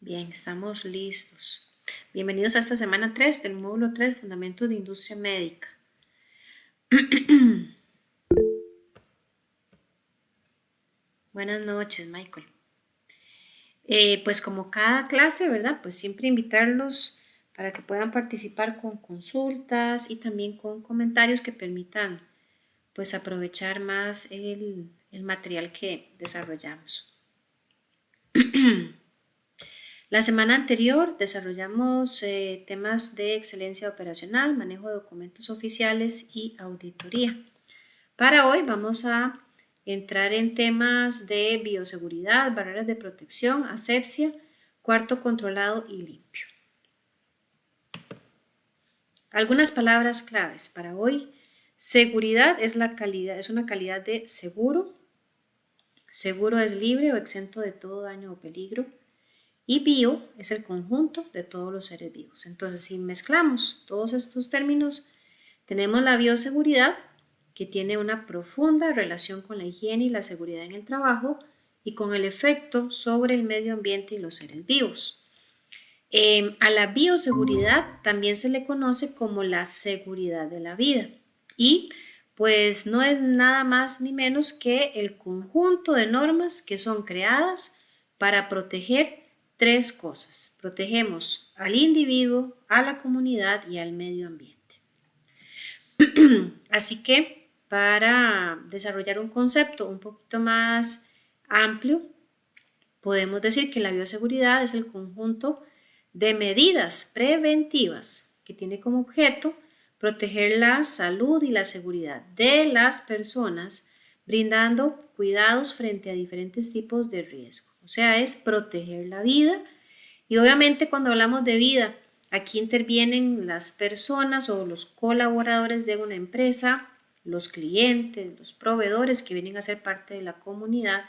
Bien, estamos listos. Bienvenidos a esta semana 3 del módulo 3, Fundamentos de Industria Médica. Buenas noches, Michael. Pues como cada clase, ¿verdad? Pues siempre invitarlos para que puedan participar con consultas y también con comentarios que permitan pues aprovechar más el material que desarrollamos. La semana anterior desarrollamos temas de excelencia operacional, manejo de documentos oficiales y auditoría. Para hoy vamos a entrar en temas de bioseguridad, barreras de protección, asepsia, cuarto controlado y limpio. Algunas palabras claves para hoy. Seguridad es una calidad de seguro. Seguro es libre o exento de todo daño o peligro. Y bio es el conjunto de todos los seres vivos. Entonces, si mezclamos todos estos términos, tenemos la bioseguridad, que tiene una profunda relación con la higiene y la seguridad en el trabajo y con el efecto sobre el medio ambiente y los seres vivos. A la bioseguridad también se le conoce como la seguridad de la vida y pues no es nada más ni menos que el conjunto de normas que son creadas para proteger tres cosas. Protegemos al individuo, a la comunidad y al medio ambiente. Así que para desarrollar un concepto un poquito más amplio, podemos decir que la bioseguridad es el conjunto de medidas preventivas que tiene como objeto proteger la salud y la seguridad de las personas, brindando cuidados frente a diferentes tipos de riesgo. O sea, es proteger la vida y obviamente cuando hablamos de vida, aquí intervienen las personas o los colaboradores de una empresa, los clientes, los proveedores que vienen a ser parte de la comunidad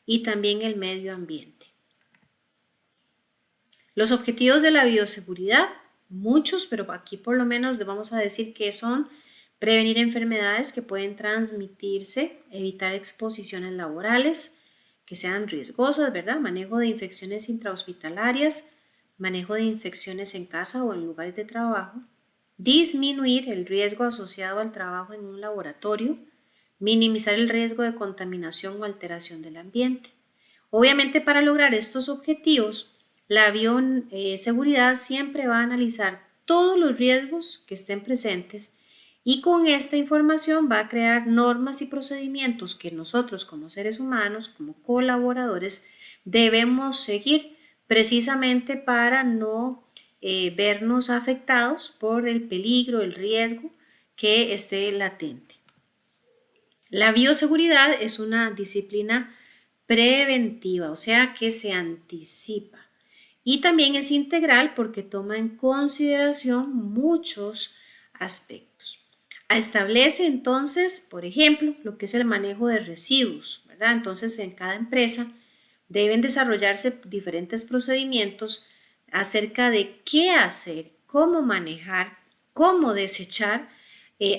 y también el medio ambiente. Los objetivos de la bioseguridad, muchos, pero aquí por lo menos vamos a decir que son prevenir enfermedades que pueden transmitirse, evitar exposiciones laborales que sean riesgosas, ¿verdad? Manejo de infecciones intrahospitalarias, manejo de infecciones en casa o en lugares de trabajo, disminuir el riesgo asociado al trabajo en un laboratorio, minimizar el riesgo de contaminación o alteración del ambiente. Obviamente, para lograr estos objetivos, la bioseguridad siempre va a analizar todos los riesgos que estén presentes y con esta información va a crear normas y procedimientos que nosotros como seres humanos, como colaboradores, debemos seguir precisamente para no vernos afectados por el peligro, el riesgo que esté latente. La bioseguridad es una disciplina preventiva, o sea que se anticipa. Y también es integral porque toma en consideración muchos aspectos. Establece entonces, por ejemplo, lo que es el manejo de residuos, ¿verdad? Entonces, en cada empresa deben desarrollarse diferentes procedimientos acerca de qué hacer, cómo manejar, cómo desechar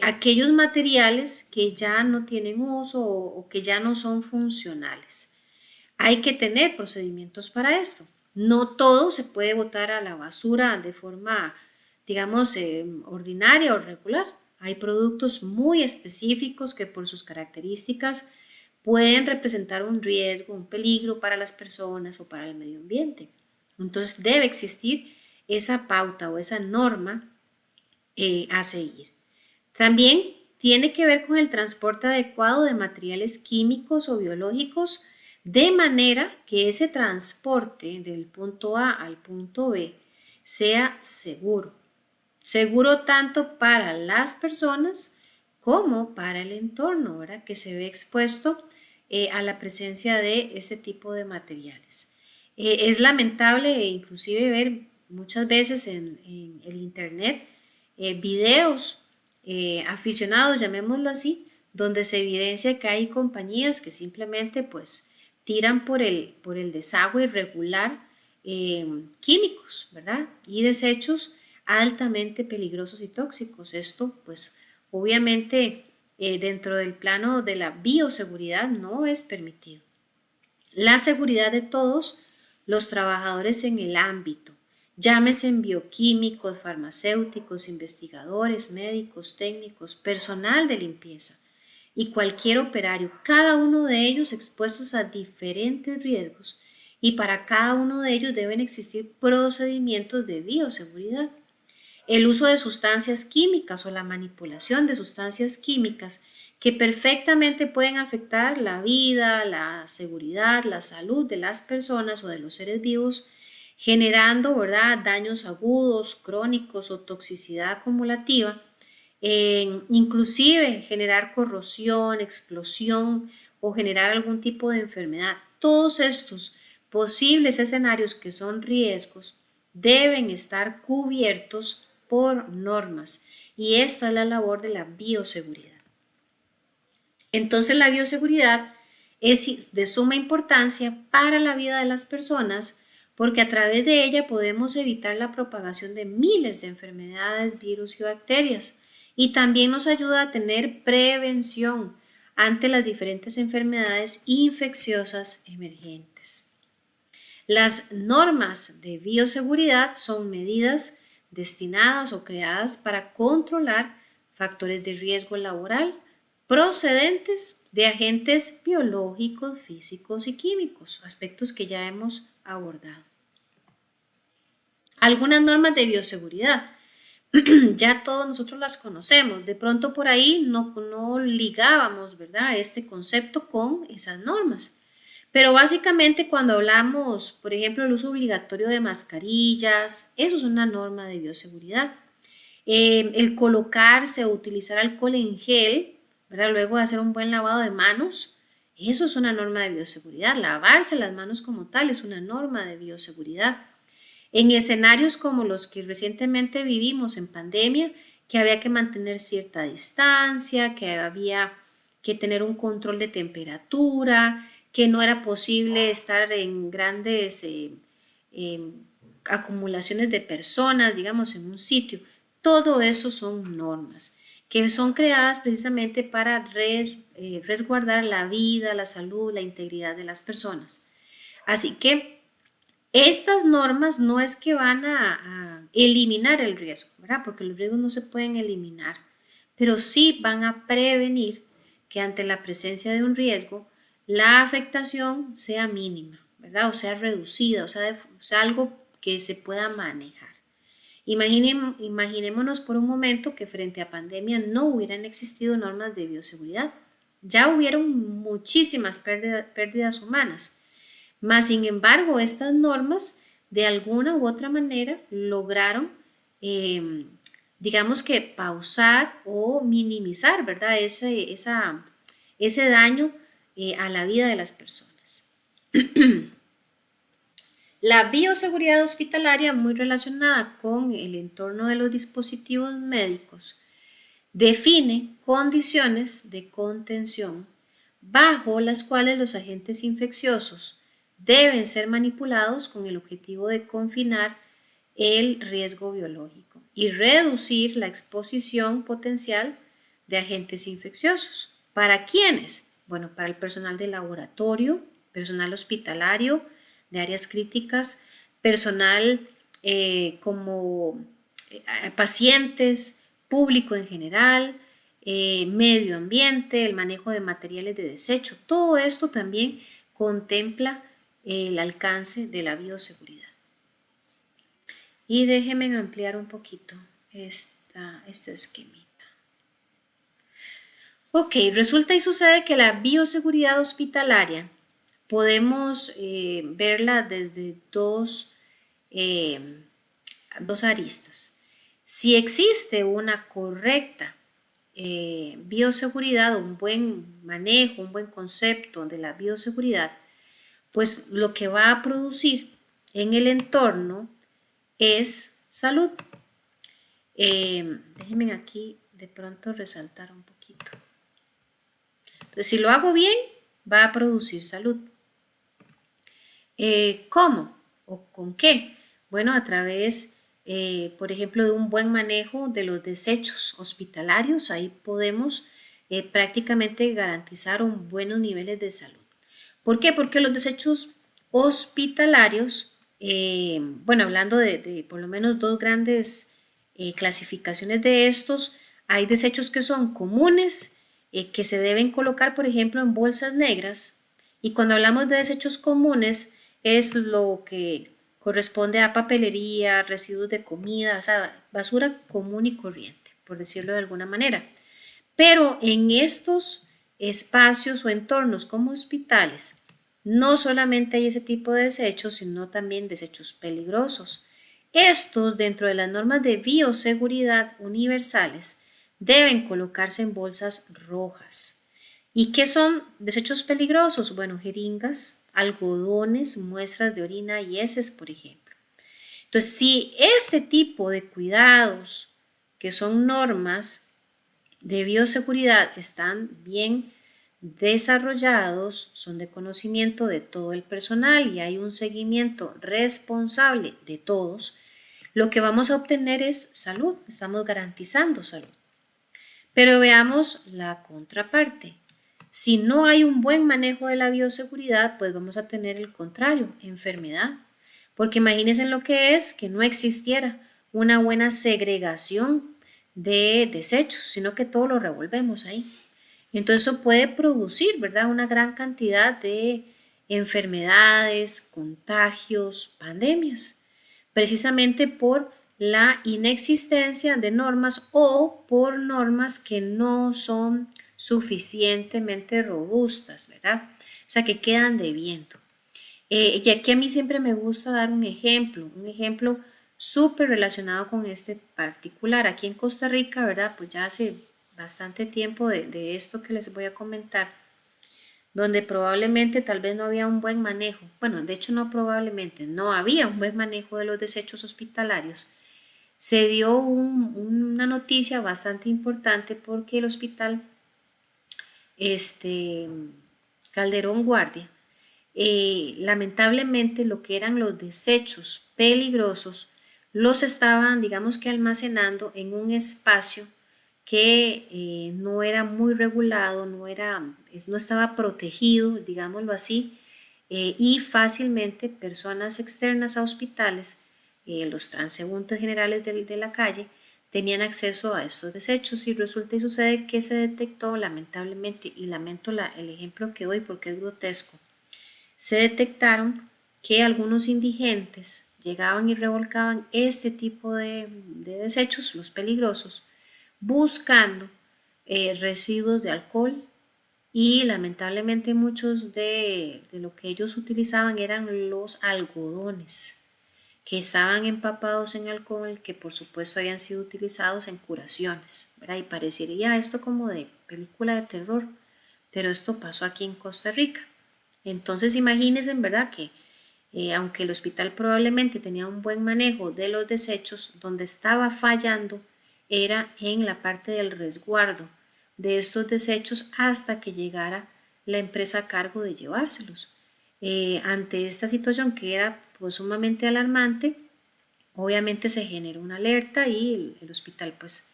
aquellos materiales que ya no tienen uso o que ya no son funcionales. Hay que tener procedimientos para esto. No todo se puede botar a la basura de forma, digamos, ordinaria o regular. Hay productos muy específicos que por sus características pueden representar un riesgo, un peligro para las personas o para el medio ambiente. Entonces debe existir esa pauta o esa norma a seguir. También tiene que ver con el transporte adecuado de materiales químicos o biológicos de manera que ese transporte del punto A al punto B sea seguro. Seguro tanto para las personas como para el entorno, ¿verdad? Que se ve expuesto a la presencia de este tipo de materiales. Es lamentable inclusive ver muchas veces en el internet videos aficionados, llamémoslo así, donde se evidencia que hay compañías que simplemente pues tiran por el desagüe irregular químicos, ¿verdad? Y desechos altamente peligrosos y tóxicos. Esto pues obviamente dentro del plano de la bioseguridad no es permitido. La seguridad de todos los trabajadores en el ámbito, llámese bioquímicos, farmacéuticos, investigadores, médicos, técnicos, personal de limpieza y cualquier operario, cada uno de ellos expuestos a diferentes riesgos y para cada uno de ellos deben existir procedimientos de bioseguridad. El uso de sustancias químicas o la manipulación de sustancias químicas que perfectamente pueden afectar la vida, la seguridad, la salud de las personas o de los seres vivos, generando, ¿verdad?, daños agudos, crónicos o toxicidad acumulativa, inclusive generar corrosión, explosión o generar algún tipo de enfermedad. Todos estos posibles escenarios que son riesgos deben estar cubiertos por normas y esta es la labor de la bioseguridad. Entonces la bioseguridad es de suma importancia para la vida de las personas porque a través de ella podemos evitar la propagación de miles de enfermedades, virus y bacterias y también nos ayuda a tener prevención ante las diferentes enfermedades infecciosas emergentes. Las normas de bioseguridad son medidas destinadas o creadas para controlar factores de riesgo laboral procedentes de agentes biológicos, físicos y químicos, aspectos que ya hemos abordado. Algunas normas de bioseguridad, ya todos nosotros las conocemos, de pronto por ahí no ligábamos, ¿verdad?, este concepto con esas normas. Pero básicamente cuando hablamos, por ejemplo, del uso obligatorio de mascarillas, eso es una norma de bioseguridad. El colocarse o utilizar alcohol en gel, ¿verdad?, luego de hacer un buen lavado de manos, eso es una norma de bioseguridad. Lavarse las manos como tal es una norma de bioseguridad. En escenarios como los que recientemente vivimos en pandemia, que había que mantener cierta distancia, que había que tener un control de temperatura, que no era posible estar en grandes acumulaciones de personas, digamos, en un sitio. Todo eso son normas que son creadas precisamente para resguardar la vida, la salud, la integridad de las personas. Así que estas normas no es que van a eliminar el riesgo, ¿verdad?, porque los riesgos no se pueden eliminar, pero sí van a prevenir que ante la presencia de un riesgo la afectación sea mínima, ¿verdad?, o sea reducida, o sea algo que se pueda manejar. Imaginémonos por un momento que frente a pandemia no hubieran existido normas de bioseguridad. Ya hubieron muchísimas pérdidas humanas. Mas, sin embargo, estas normas de alguna u otra manera lograron, digamos que pausar o minimizar, ¿verdad?, ese daño a la vida de las personas. La bioseguridad hospitalaria, muy relacionada con el entorno de los dispositivos médicos, define condiciones de contención bajo las cuales los agentes infecciosos deben ser manipulados con el objetivo de confinar el riesgo biológico y reducir la exposición potencial de agentes infecciosos. ¿Para quiénes? Bueno, para el personal de laboratorio, personal hospitalario, de áreas críticas, personal como pacientes, público en general, medio ambiente, el manejo de materiales de desecho. Todo esto también contempla el alcance de la bioseguridad. Y déjenme ampliar un poquito este esquemita. Ok, resulta y sucede que la bioseguridad hospitalaria podemos verla desde dos aristas. Si existe una correcta bioseguridad, un buen manejo, un buen concepto de la bioseguridad, pues lo que va a producir en el entorno es salud. Déjenme aquí de pronto resaltar un poquito. Entonces, si lo hago bien, va a producir salud. ¿Cómo? ¿O con qué? Bueno, a través, por ejemplo, de un buen manejo de los desechos hospitalarios. Ahí podemos prácticamente garantizar buenos niveles de salud. ¿Por qué? Porque los desechos hospitalarios, bueno, hablando de por lo menos dos grandes clasificaciones de estos, hay desechos que son comunes, que se deben colocar, por ejemplo, en bolsas negras. Y cuando hablamos de desechos comunes, es lo que corresponde a papelería, residuos de comida, o sea, basura común y corriente, por decirlo de alguna manera. Pero en estos espacios o entornos como hospitales, no solamente hay ese tipo de desechos, sino también desechos peligrosos. Estos, dentro de las normas de bioseguridad universales, deben colocarse en bolsas rojas. ¿Y qué son desechos peligrosos? Bueno, jeringas, algodones, muestras de orina y heces, por ejemplo. Entonces, si este tipo de cuidados, que son normas de bioseguridad, están bien desarrollados, son de conocimiento de todo el personal y hay un seguimiento responsable de todos, lo que vamos a obtener es salud, estamos garantizando salud. Pero veamos la contraparte. Si no hay un buen manejo de la bioseguridad, pues vamos a tener el contrario, enfermedad. Porque imagínense lo que es que no existiera una buena segregación de desechos, sino que todo lo revolvemos ahí. Entonces eso puede producir, ¿verdad?, una gran cantidad de enfermedades, contagios, pandemias, precisamente por la inexistencia de normas o por normas que no son suficientemente robustas, ¿verdad? O sea, que quedan debiendo. Y aquí a mí siempre me gusta dar un ejemplo súper relacionado con este particular. Aquí en Costa Rica, ¿verdad? Pues ya hace bastante tiempo de esto que les voy a comentar, donde probablemente tal vez no había un buen manejo. Bueno, de hecho no probablemente, no había un buen manejo de los desechos hospitalarios. Se dio una noticia bastante importante porque el hospital este, Calderón Guardia, lamentablemente lo que eran los desechos peligrosos los estaban, digamos que almacenando en un espacio que no era muy regulado, no estaba protegido, digámoslo así, y fácilmente personas externas a hospitales, los transeúntes generales de la calle, tenían acceso a estos desechos y resulta y sucede que se detectó lamentablemente, y lamento el ejemplo que doy porque es grotesco, se detectaron que algunos indigentes llegaban y revolcaban este tipo de desechos, los peligrosos, buscando residuos de alcohol y lamentablemente muchos de lo que ellos utilizaban eran los algodones que estaban empapados en alcohol, que por supuesto habían sido utilizados en curaciones, ¿verdad? Y parecería esto como de película de terror, pero esto pasó aquí en Costa Rica. Entonces imagínense, en verdad, que aunque el hospital probablemente tenía un buen manejo de los desechos, donde estaba fallando era en la parte del resguardo de estos desechos hasta que llegara la empresa a cargo de llevárselos. Ante esta situación que era pues sumamente alarmante, obviamente se generó una alerta y el hospital pues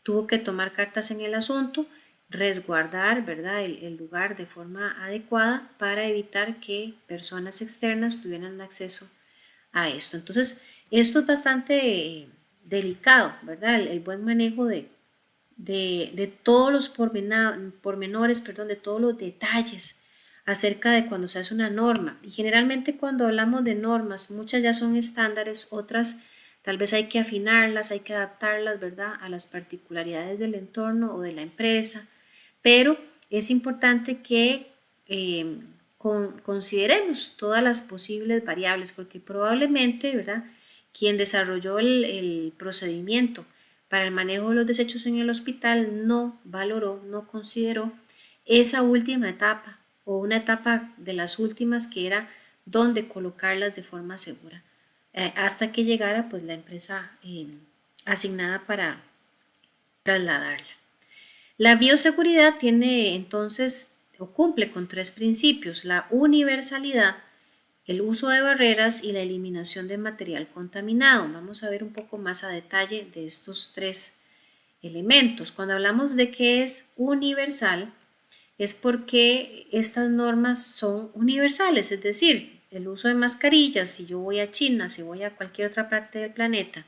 tuvo que tomar cartas en el asunto, resguardar, ¿verdad?, el lugar de forma adecuada para evitar que personas externas tuvieran acceso a esto. Entonces, esto es bastante delicado, ¿verdad? El buen manejo de todos los pormenores, perdón, de todos los detalles acerca de cuando se hace una norma. Y generalmente cuando hablamos de normas, muchas ya son estándares, otras tal vez hay que afinarlas, hay que adaptarlas, ¿verdad?, a las particularidades del entorno o de la empresa, pero es importante que consideremos todas las posibles variables, porque probablemente, ¿verdad?, quien desarrolló el procedimiento para el manejo de los desechos en el hospital no valoró, no consideró esa última etapa o una etapa de las últimas que era dónde colocarlas de forma segura, hasta que llegara pues la empresa asignada para trasladarla. La bioseguridad tiene entonces o cumple con tres principios: la universalidad, el uso de barreras y la eliminación de material contaminado. Vamos a ver un poco más a detalle de estos tres elementos. Cuando hablamos de que es universal, es porque estas normas son universales, es decir, el uso de mascarillas, si yo voy a China, si voy a cualquier otra parte del planeta,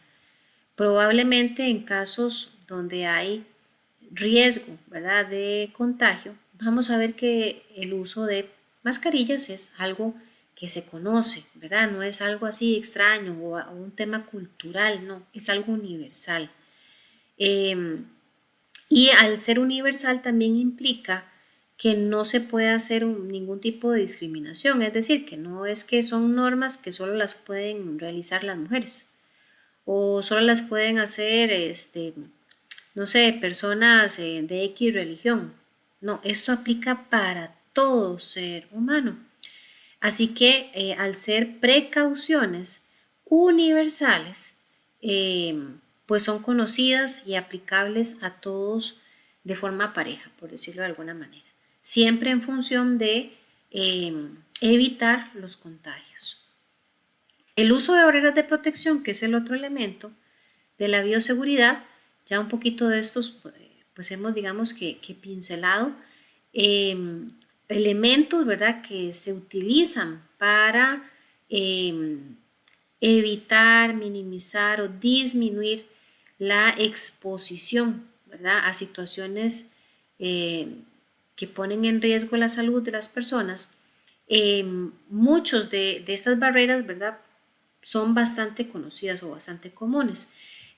probablemente en casos donde hay riesgo, ¿verdad?, de contagio, vamos a ver que el uso de mascarillas es algo que se conoce, ¿verdad? No es algo así extraño o un tema cultural, no, es algo universal. Y al ser universal también implica que no se puede hacer ningún tipo de discriminación, es decir, que no es que son normas que solo las pueden realizar las mujeres o solo las pueden hacer, no sé, personas de X religión. No, esto aplica para todo ser humano. Así que al ser precauciones universales, eh, pues son conocidas y aplicables a todos de forma pareja, por decirlo de alguna manera. Siempre en función de evitar los contagios. El uso de barreras de protección, que es el otro elemento de la bioseguridad, ya un poquito de estos, pues hemos, digamos que pincelado, eh, elementos, ¿verdad?, que se utilizan para evitar, minimizar o disminuir la exposición, ¿verdad?, a situaciones que ponen en riesgo la salud de las personas. Muchos de estas barreras, ¿verdad?, son bastante conocidas o bastante comunes.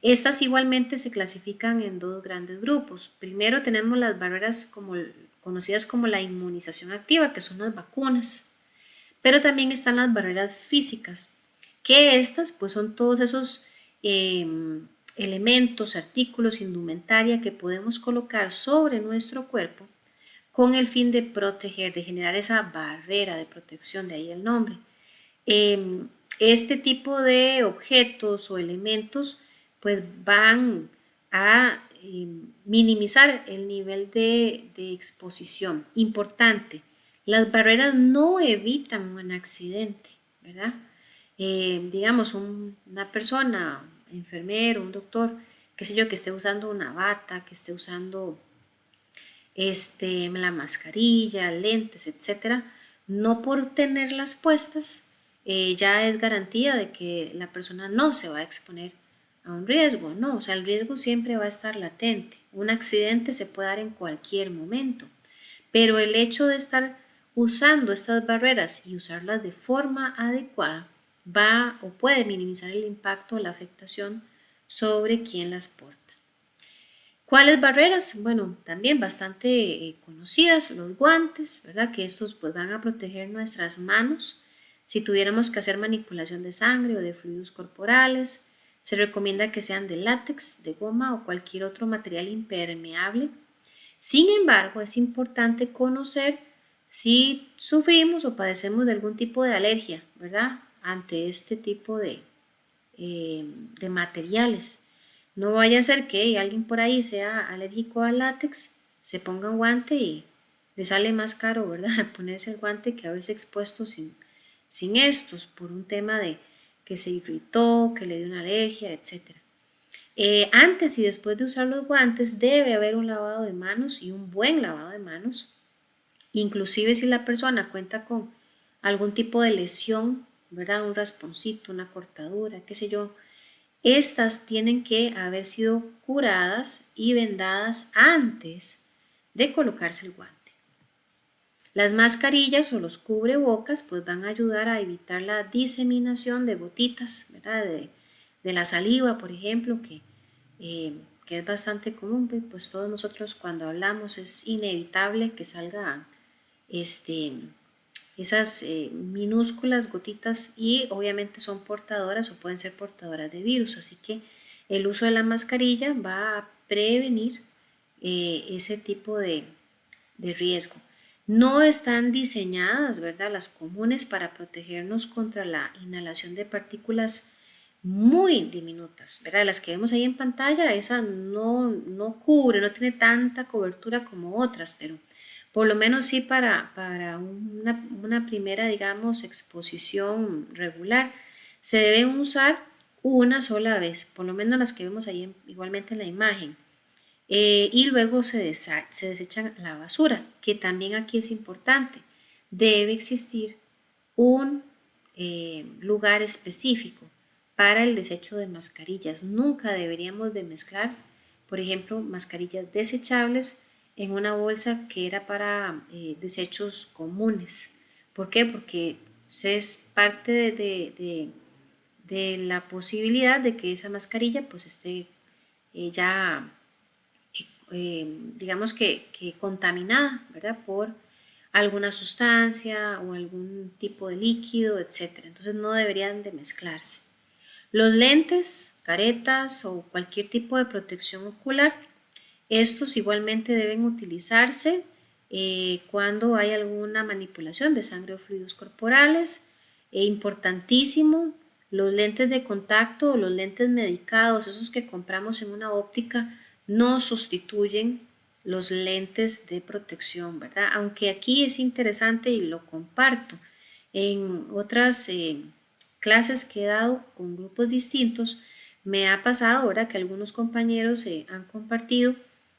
Estas igualmente se clasifican en dos grandes grupos. Primero tenemos las barreras conocidas como la inmunización activa, que son las vacunas, pero también están las barreras físicas, que estas pues son todos esos elementos, artículos, indumentaria que podemos colocar sobre nuestro cuerpo con el fin de proteger, de generar esa barrera de protección, de ahí el nombre. Este tipo de objetos o elementos pues van a minimizar el nivel de exposición. Importante, las barreras no evitan un accidente, ¿verdad? Digamos, una persona, enfermero, un doctor, qué sé yo, que esté usando una bata, que esté usando la mascarilla, lentes, etcétera, no por tenerlas puestas ya es garantía de que la persona no se va a exponer a un riesgo, no, o sea, el riesgo siempre va a estar latente. Un accidente se puede dar en cualquier momento, pero el hecho de estar usando estas barreras y usarlas de forma adecuada va o puede minimizar el impacto o la afectación sobre quien las porta. ¿Cuáles barreras? Bueno, también bastante conocidas, los guantes, ¿verdad? Que estos pues van a proteger nuestras manos si tuviéramos que hacer manipulación de sangre o de fluidos corporales. Se recomienda que sean de látex, de goma o cualquier otro material impermeable. Sin embargo, es importante conocer si sufrimos o padecemos de algún tipo de alergia, ¿verdad?, ante este tipo de materiales. No vaya a ser que alguien por ahí sea alérgico al látex, se ponga un guante y le sale más caro, ¿verdad?, ponerse el guante que haberse expuesto sin estos por un tema de que se irritó, que le dio una alergia, etc. Antes y después de usar los guantes debe haber un lavado de manos y un buen lavado de manos. Inclusive si la persona cuenta con algún tipo de lesión, ¿verdad?, un rasponcito, una cortadura, qué sé yo, estas tienen que haber sido curadas y vendadas antes de colocarse el guante. Las mascarillas o los cubrebocas pues van a ayudar a evitar la diseminación de gotitas, ¿verdad?, de la saliva, por ejemplo, que es bastante común, pues todos nosotros cuando hablamos es inevitable que salgan esas minúsculas gotitas y obviamente son portadoras o pueden ser portadoras de virus, así que el uso de la mascarilla va a prevenir ese tipo de riesgo. No están diseñadas, ¿verdad?, las comunes para protegernos contra la inhalación de partículas muy diminutas, ¿verdad? Las que vemos ahí en pantalla, esa no cubre, no tiene tanta cobertura como otras, pero por lo menos sí para una primera, digamos, exposición regular, se deben usar una sola vez, por lo menos las que vemos ahí igualmente en la imagen. Y luego se desechan a la basura, que también aquí es importante. Debe existir un lugar específico para el desecho de mascarillas. Nunca deberíamos de mezclar, por ejemplo, mascarillas desechables en una bolsa que era para desechos comunes. ¿Por qué? Porque es parte de la posibilidad de que esa mascarilla pues esté ya digamos que contaminada, ¿verdad? Por alguna sustancia o algún tipo de líquido, etcétera. Entonces no deberían de mezclarse. Los lentes, caretas o cualquier tipo de protección ocular, estos igualmente deben utilizarse cuando hay alguna manipulación de sangre o fluidos corporales. Importantísimo, los lentes de contacto o los lentes medicados, esos que compramos en una óptica, no sustituyen los lentes de protección, ¿verdad? Aunque aquí es interesante y lo comparto. En otras clases que he dado con grupos distintos, me ha pasado ahora que algunos compañeros han compartido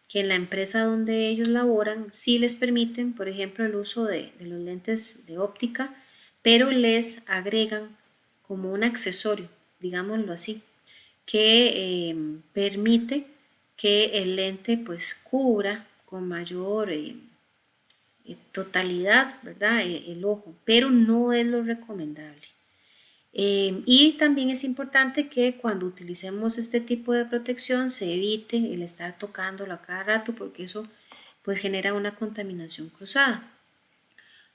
que en la empresa donde ellos laboran sí les permiten, por ejemplo, el uso de los lentes de óptica, pero les agregan como un accesorio, digámoslo así, que permite que el lente pues cubra con mayor totalidad, ¿verdad? El ojo, pero no es lo recomendable. Y también es importante que cuando utilicemos este tipo de protección se evite el estar tocándolo a cada rato porque eso pues genera una contaminación cruzada.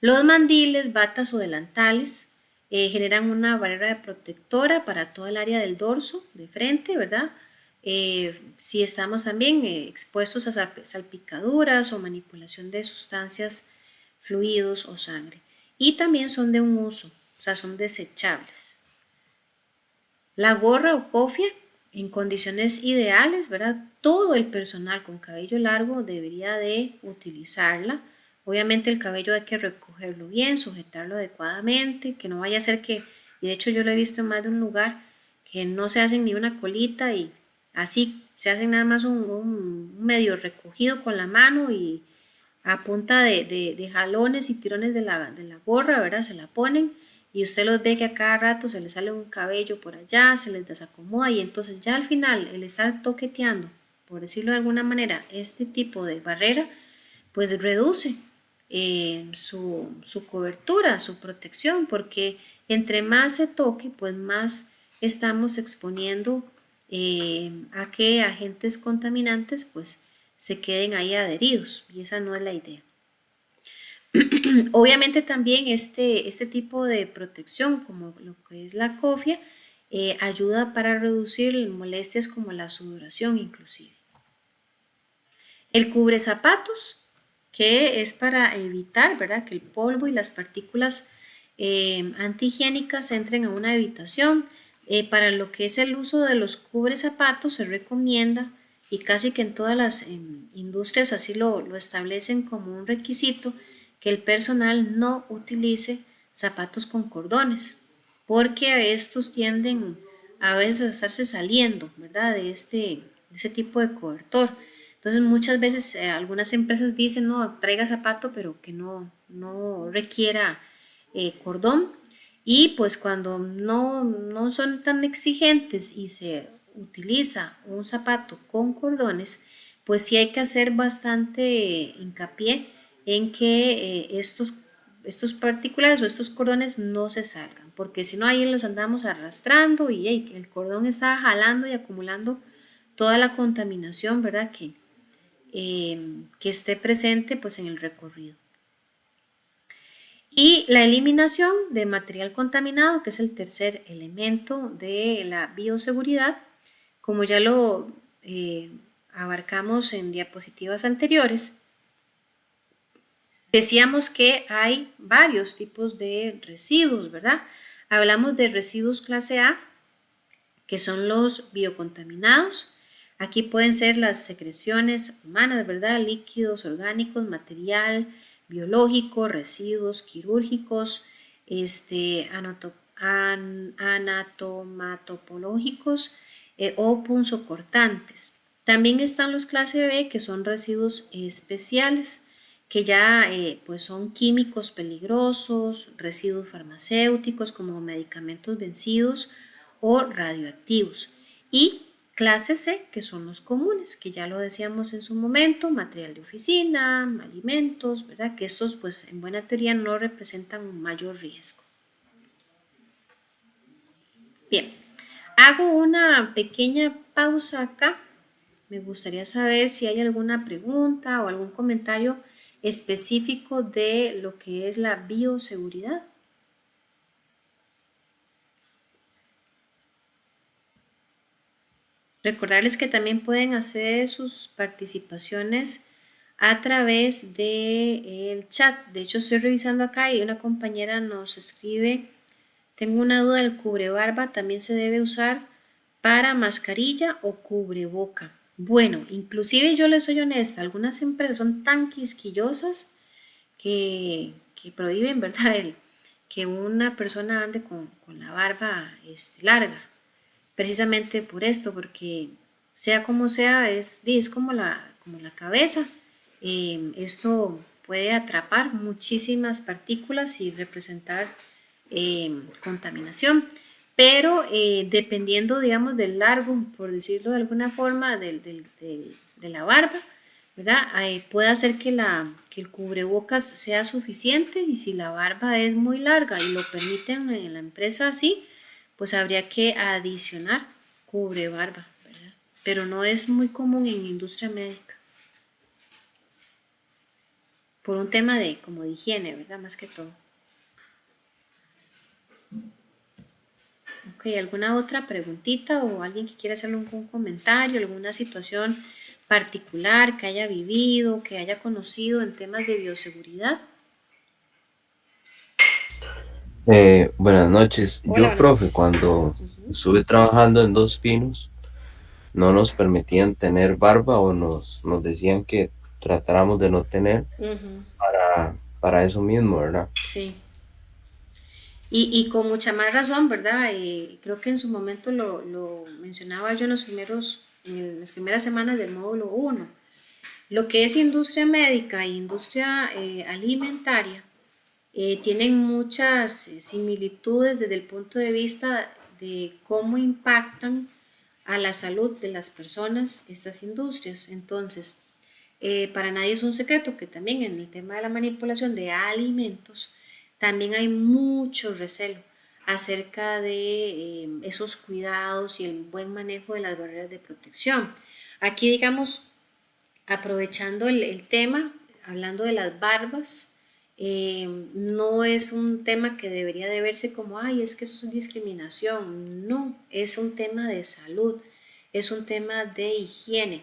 Los mandiles, batas o delantales generan una barrera protectora para toda el área del dorso, de frente, ¿verdad? Si estamos también expuestos a salpicaduras o manipulación de sustancias, fluidos o sangre. Y también son de un uso, o sea, son desechables. La gorra o cofia, en condiciones ideales, ¿verdad? Todo el personal con cabello largo debería de utilizarla. Obviamente el cabello hay que recogerlo bien, sujetarlo adecuadamente, que no vaya a ser que, y de hecho yo lo he visto en más de un lugar, que no se hacen ni una colita y así se hacen nada más un medio recogido con la mano y a punta de jalones y tirones de la gorra, ¿verdad? Se la ponen y usted los ve que a cada rato se les sale un cabello por allá, se les desacomoda y entonces ya al final el estar toqueteando, por decirlo de alguna manera, este tipo de barrera, pues reduce su cobertura, su protección, porque entre más se toque, pues más estamos exponiendo a que agentes contaminantes pues se queden ahí adheridos y esa no es la idea. Obviamente también este tipo de protección, como lo que es la cofia, ayuda para reducir molestias como la sudoración inclusive. El cubre zapatos, que es para evitar, ¿verdad?, que el polvo y las partículas antihigiénicas entren a una habitación. Para lo que es el uso de los cubre zapatos se recomienda y casi que en todas las industrias así lo establecen como un requisito que el personal no utilice zapatos con cordones porque estos tienden a veces a estarse saliendo, ¿verdad?, de ese tipo de cobertor. Entonces muchas veces algunas empresas dicen, no, traiga zapato, pero que no requiera cordón. Y pues cuando no son tan exigentes y se utiliza un zapato con cordones, pues sí hay que hacer bastante hincapié en que estos particulares o estos cordones no se salgan, porque si no ahí los andamos arrastrando y el cordón está jalando y acumulando toda la contaminación, ¿verdad?, que esté presente pues en el recorrido. Y la eliminación de material contaminado, que es el tercer elemento de la bioseguridad, como ya lo abarcamos en diapositivas anteriores, decíamos que hay varios tipos de residuos, ¿verdad? Hablamos de residuos clase A, que son los biocontaminados. Aquí pueden ser las secreciones humanas, ¿verdad? Líquidos, orgánicos, material biológico, residuos quirúrgicos, anatomatopológicos o punzocortantes. También están los clase B, que son residuos especiales, que ya pues son químicos peligrosos, residuos farmacéuticos como medicamentos vencidos o radioactivos. Y clase C, que son los comunes, que ya lo decíamos en su momento, material de oficina, alimentos, ¿verdad? Que estos pues en buena teoría no representan un mayor riesgo. Bien, hago una pequeña pausa acá. Me gustaría saber si hay alguna pregunta o algún comentario específico de lo que es la bioseguridad. Recordarles que también pueden hacer sus participaciones a través del chat. De hecho, estoy revisando acá y una compañera nos escribe: tengo una duda, ¿el cubrebarba también se debe usar para mascarilla o cubreboca? Bueno, inclusive yo les soy honesta, algunas empresas son tan quisquillosas que prohíben, ¿verdad? Que una persona ande con la barba larga, precisamente por esto, porque sea como sea, es como la cabeza. Esto puede atrapar muchísimas partículas y representar contaminación, pero dependiendo, digamos, del largo, por decirlo de alguna forma, de la barba, ¿verdad? Puede hacer que el cubrebocas sea suficiente, y si la barba es muy larga y lo permiten en la empresa así, pues habría que adicionar cubrebarba, ¿verdad? Pero no es muy común en industria médica, por un tema de como de higiene, ¿verdad? Más que todo. Ok, ¿alguna otra preguntita o alguien que quiera hacerle algún comentario, alguna situación particular que haya vivido, que haya conocido en temas de bioseguridad? Buenas noches. Hola, Yo, buenas profe, noches. cuando Ujú. estuve trabajando en Dos Pinos, no nos permitían tener barba o nos decían que tratáramos de no tener Ujú. para eso mismo, ¿verdad? Sí. Y con mucha más razón, ¿verdad? Creo que en su momento lo mencionaba yo en las primeras semanas del módulo 1. Lo que es industria médica e industria alimentaria tienen muchas similitudes desde el punto de vista de cómo impactan a la salud de las personas estas industrias. Entonces, para nadie es un secreto que también en el tema de la manipulación de alimentos también hay mucho recelo acerca de esos cuidados y el buen manejo de las barreras de protección. Aquí, digamos, aprovechando el tema, hablando de las barbas, no es un tema que debería de verse como, ay, es que eso es discriminación. No, es un tema de salud, es un tema de higiene.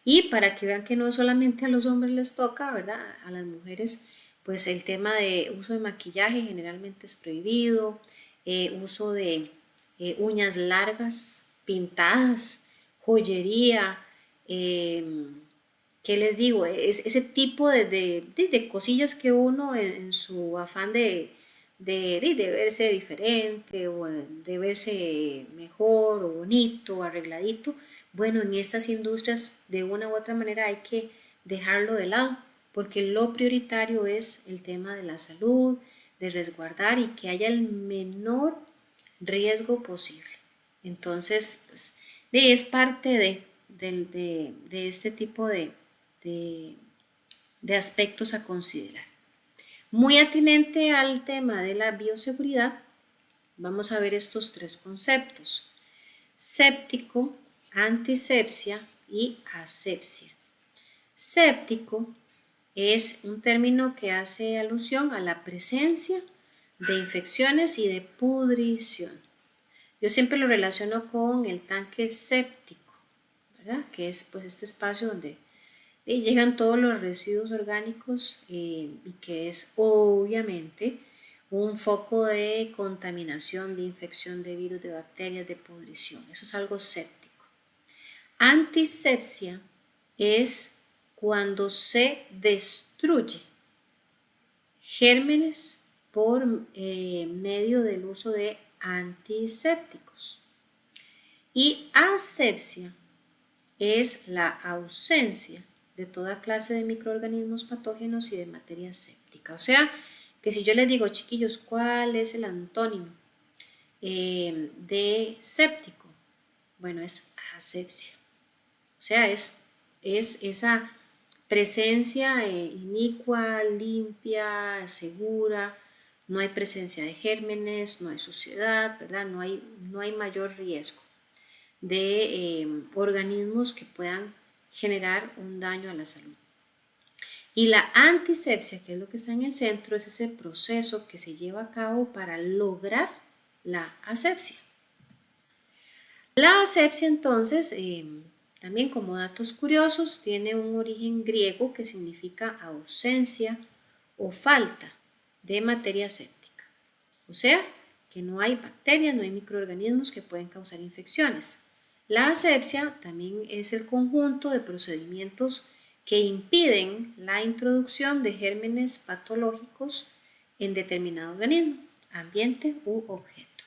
Y para que vean que no solamente a los hombres les toca, ¿verdad? A las mujeres, pues el tema de uso de maquillaje generalmente es prohibido, uso de uñas largas, pintadas, joyería, eh, ¿qué les digo? Es ese tipo de cosillas que uno en su afán de verse diferente o de verse mejor o bonito o arregladito, bueno, en estas industrias de una u otra manera hay que dejarlo de lado, porque lo prioritario es el tema de la salud, de resguardar y que haya el menor riesgo posible. Entonces, pues, es parte de este tipo de, de aspectos a considerar. Muy atinente al tema de la bioseguridad, vamos a ver estos tres conceptos: séptico, antisepsia y asepsia. Séptico es un término que hace alusión a la presencia de infecciones y de pudrición. Yo siempre lo relaciono con el tanque séptico, ¿verdad? Que es pues este espacio donde llegan todos los residuos orgánicos y que es obviamente un foco de contaminación, de infección de virus, de bacterias, de pudrición. Eso es algo séptico. Antisepsia es cuando se destruye gérmenes por medio del uso de antisépticos. Y asepsia es la ausencia de toda clase de microorganismos patógenos y de materia séptica. O sea, que si yo les digo, chiquillos, ¿cuál es el antónimo de séptico? Bueno, es asepsia. O sea, es esa presencia inicua, limpia, segura, no hay presencia de gérmenes, no hay suciedad, ¿verdad? No hay mayor riesgo de organismos que puedan generar un daño a la salud. Y la antisepsia, que es lo que está en el centro, es ese proceso que se lleva a cabo para lograr la asepsia. La asepsia, entonces, también como datos curiosos, tiene un origen griego que significa ausencia o falta de materia séptica. O sea, que no hay bacterias, no hay microorganismos que pueden causar infecciones. La asepsia también es el conjunto de procedimientos que impiden la introducción de gérmenes patológicos en determinado organismo, ambiente u objeto.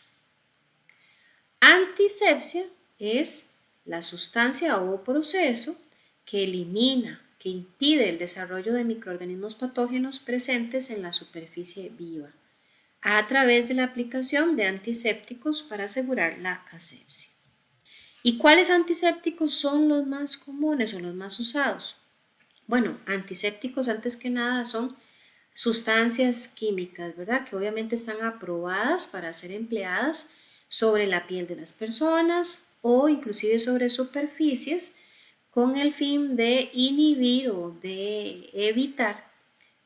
Antisepsia es la sustancia o proceso que elimina, que impide el desarrollo de microorganismos patógenos presentes en la superficie viva a través de la aplicación de antisépticos para asegurar la asepsia. ¿Y cuáles antisépticos son los más comunes o los más usados? Bueno, antisépticos antes que nada son sustancias químicas, ¿verdad? Que obviamente están aprobadas para ser empleadas sobre la piel de las personas o inclusive sobre superficies con el fin de inhibir o de evitar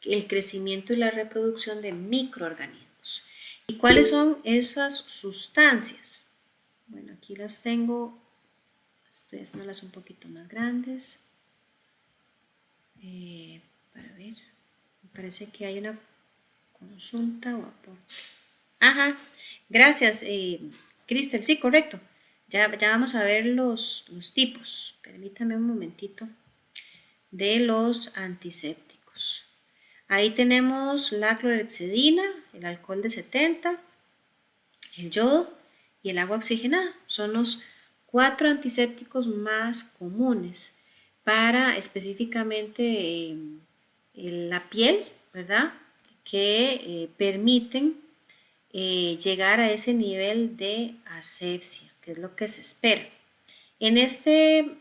el crecimiento y la reproducción de microorganismos. ¿Y cuáles son esas sustancias? Bueno, aquí las tengo, estoy haciéndolas un poquito más grandes para ver. Me parece que hay una consulta o aporte. Ajá, gracias, Cristel. Sí, correcto. Ya vamos a ver los tipos. Permítame un momentito de los antisépticos. Ahí tenemos la clorhexidina, el alcohol de 70, el yodo y el agua oxigenada. Son los 4 antisépticos más comunes para específicamente la piel, ¿verdad? Que permiten llegar a ese nivel de asepsia, que es lo que se espera. En este,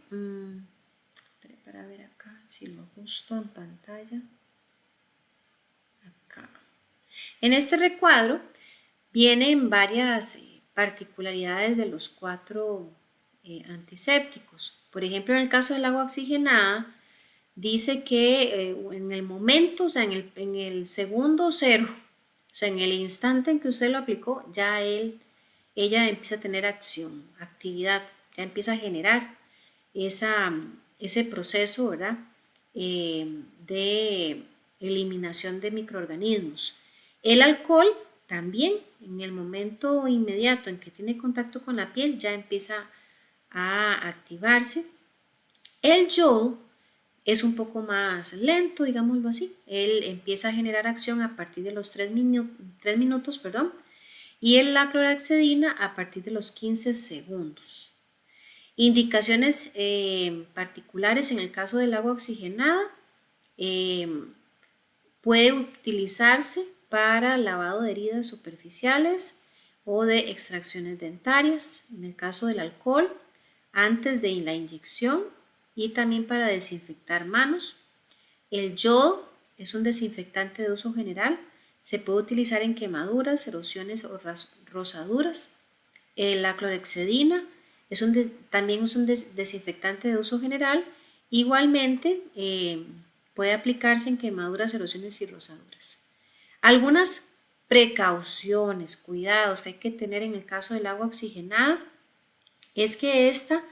para ver acá, si lo ajusto en pantalla, acá. En este recuadro vienen varias particularidades de los 4 antisépticos. Por ejemplo, en el caso del agua oxigenada, dice que en el momento, o sea, en el segundo cero, o sea, en el instante en que usted lo aplicó, ya ella empieza a tener acción, actividad, ya empieza a generar ese proceso, ¿verdad? De eliminación de microorganismos. El alcohol también, en el momento inmediato en que tiene contacto con la piel, ya empieza a activarse. El yodo es un poco más lento, digámoslo así. Él empieza a generar acción a partir de los 3 minutos, y la clorhexidina a partir de los 15 segundos. Indicaciones particulares en el caso del agua oxigenada. Puede utilizarse para lavado de heridas superficiales o de extracciones dentarias. En el caso del alcohol, antes de la inyección y también para desinfectar manos. El yodo es un desinfectante de uso general. Se puede utilizar en quemaduras, erosiones o rosaduras. La clorhexidina también es un desinfectante de uso general. Igualmente, puede aplicarse en quemaduras, erosiones y rosaduras. Algunas precauciones, cuidados que hay que tener en el caso del agua oxigenada es que esta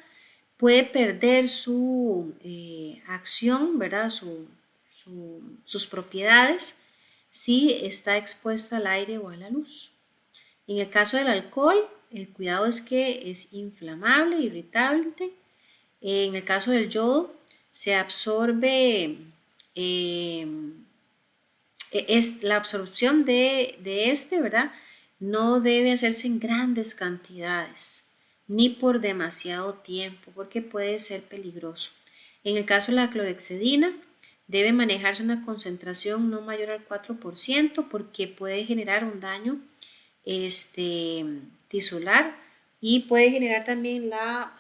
puede perder su acción, ¿verdad? Sus propiedades si está expuesta al aire o a la luz. En el caso del alcohol, el cuidado es que es inflamable, irritante. En el caso del yodo, se absorbe, la absorción de este, ¿verdad? No debe hacerse en grandes cantidades ni por demasiado tiempo porque puede ser peligroso. En el caso de la clorhexidina, debe manejarse una concentración no mayor al 4% porque puede generar un daño tisular y puede generar también la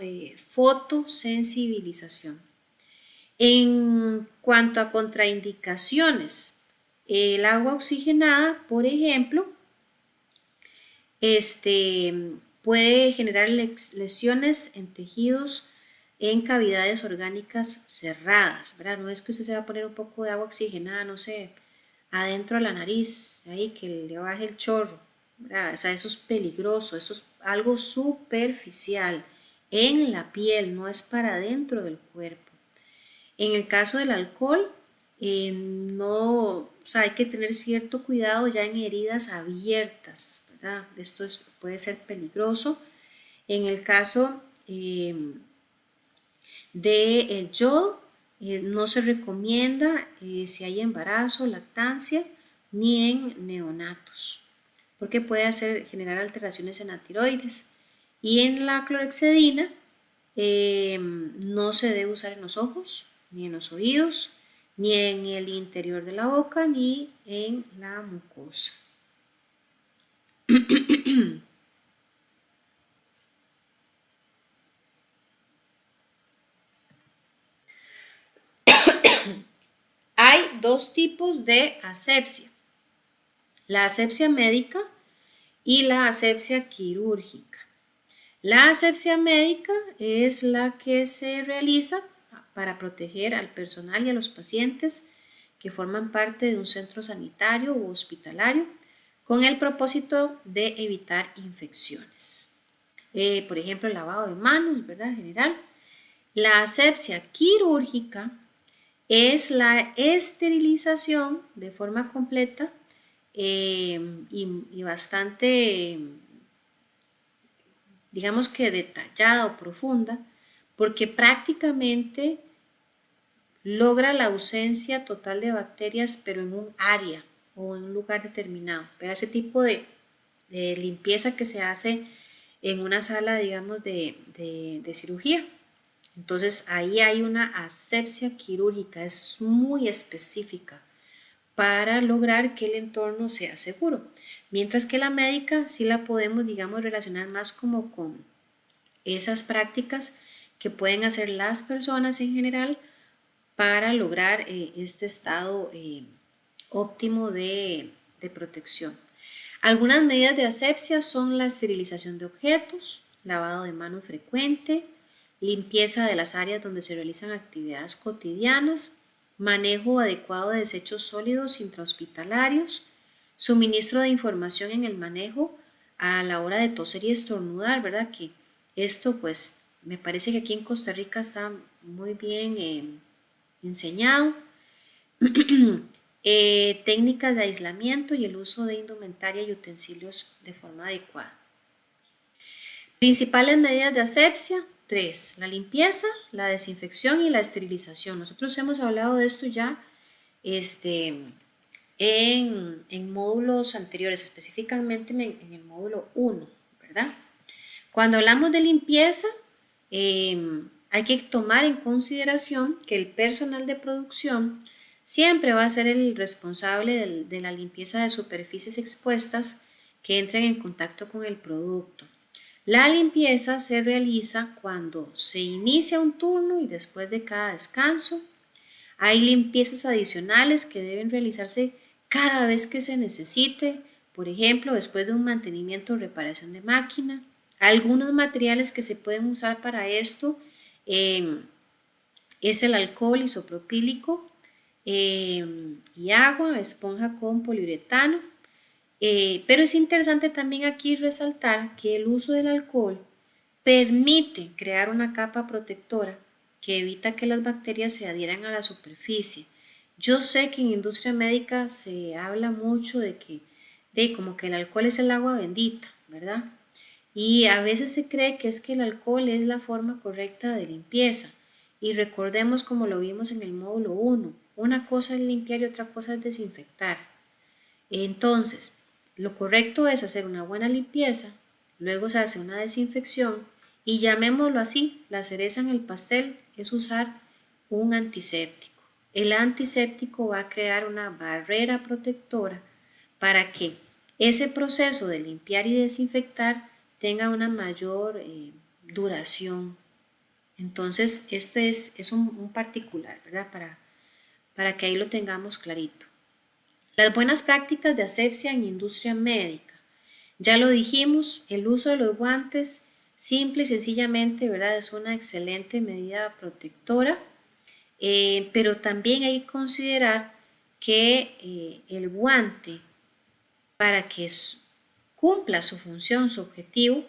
fotosensibilización. En cuanto a contraindicaciones, el agua oxigenada, por ejemplo, puede generar lesiones en tejidos en cavidades orgánicas cerradas, ¿verdad? No es que usted se va a poner un poco de agua oxigenada, no sé, adentro de la nariz, ahí que le baje el chorro, ¿verdad? O sea, eso es peligroso, eso es algo superficial en la piel, no es para dentro del cuerpo. En el caso del alcohol, no, o sea, hay que tener cierto cuidado ya en heridas abiertas, ¿verdad? Esto puede ser peligroso. En el caso del yodo, no se recomienda si hay embarazo, lactancia, ni en neonatos, porque puede generar alteraciones en la tiroides. Y en la clorhexidina, no se debe usar en los ojos, ni en los oídos, ni en el interior de la boca, ni en la mucosa. Hay dos tipos de asepsia, la asepsia médica y la asepsia quirúrgica. La asepsia médica es la que se realiza para proteger al personal y a los pacientes que forman parte de un centro sanitario u hospitalario con el propósito de evitar infecciones. Por ejemplo, el lavado de manos, ¿verdad? En general. La asepsia quirúrgica es la esterilización de forma completa y bastante, digamos que detallada o profunda, porque prácticamente logra la ausencia total de bacterias, pero en un área o en un lugar determinado. Pero ese tipo de limpieza que se hace en una sala, digamos, de cirugía. Entonces ahí hay una asepsia quirúrgica, es muy específica para lograr que el entorno sea seguro. Mientras que la médica sí la podemos, digamos, relacionar más como con esas prácticas que pueden hacer las personas en general para lograr este estado óptimo de protección. Algunas medidas de asepsia son la esterilización de objetos, lavado de manos frecuente, limpieza de las áreas donde se realizan actividades cotidianas, manejo adecuado de desechos sólidos intrahospitalarios, suministro de información en el manejo a la hora de toser y estornudar, ¿verdad? Que esto pues me parece que aquí en Costa Rica está muy bien enseñado. Técnicas de aislamiento y el uso de indumentaria y utensilios de forma adecuada. Principales medidas de asepsia, 3. La limpieza, la desinfección y la esterilización. Nosotros hemos hablado de esto ya en módulos anteriores, específicamente en el módulo 1, ¿verdad? Cuando hablamos de limpieza, hay que tomar en consideración que el personal de producción siempre va a ser el responsable de la limpieza de superficies expuestas que entren en contacto con el producto. La limpieza se realiza cuando se inicia un turno y después de cada descanso. Hay limpiezas adicionales que deben realizarse cada vez que se necesite, por ejemplo, después de un mantenimiento o reparación de máquina. Algunos materiales que se pueden usar para esto es el alcohol isopropílico y agua, esponja con poliuretano. Pero es interesante también aquí resaltar que el uso del alcohol permite crear una capa protectora que evita que las bacterias se adhieran a la superficie. Yo sé que en industria médica se habla mucho de como que el alcohol es el agua bendita, ¿verdad? Y a veces se cree que es que el alcohol es la forma correcta de limpieza. Y recordemos como lo vimos en el módulo 1, una cosa es limpiar y otra cosa es desinfectar. Entonces, lo correcto es hacer una buena limpieza, luego se hace una desinfección y llamémoslo así, la cereza en el pastel es usar un antiséptico. El antiséptico va a crear una barrera protectora para que ese proceso de limpiar y desinfectar tenga una mayor duración. Entonces, este es un particular, ¿verdad? Para que ahí lo tengamos clarito. Las buenas prácticas de asepsia en industria médica. Ya lo dijimos, el uso de los guantes simple y sencillamente, ¿verdad? Es una excelente medida protectora, pero también hay que considerar que el guante, para que cumpla su función, su objetivo,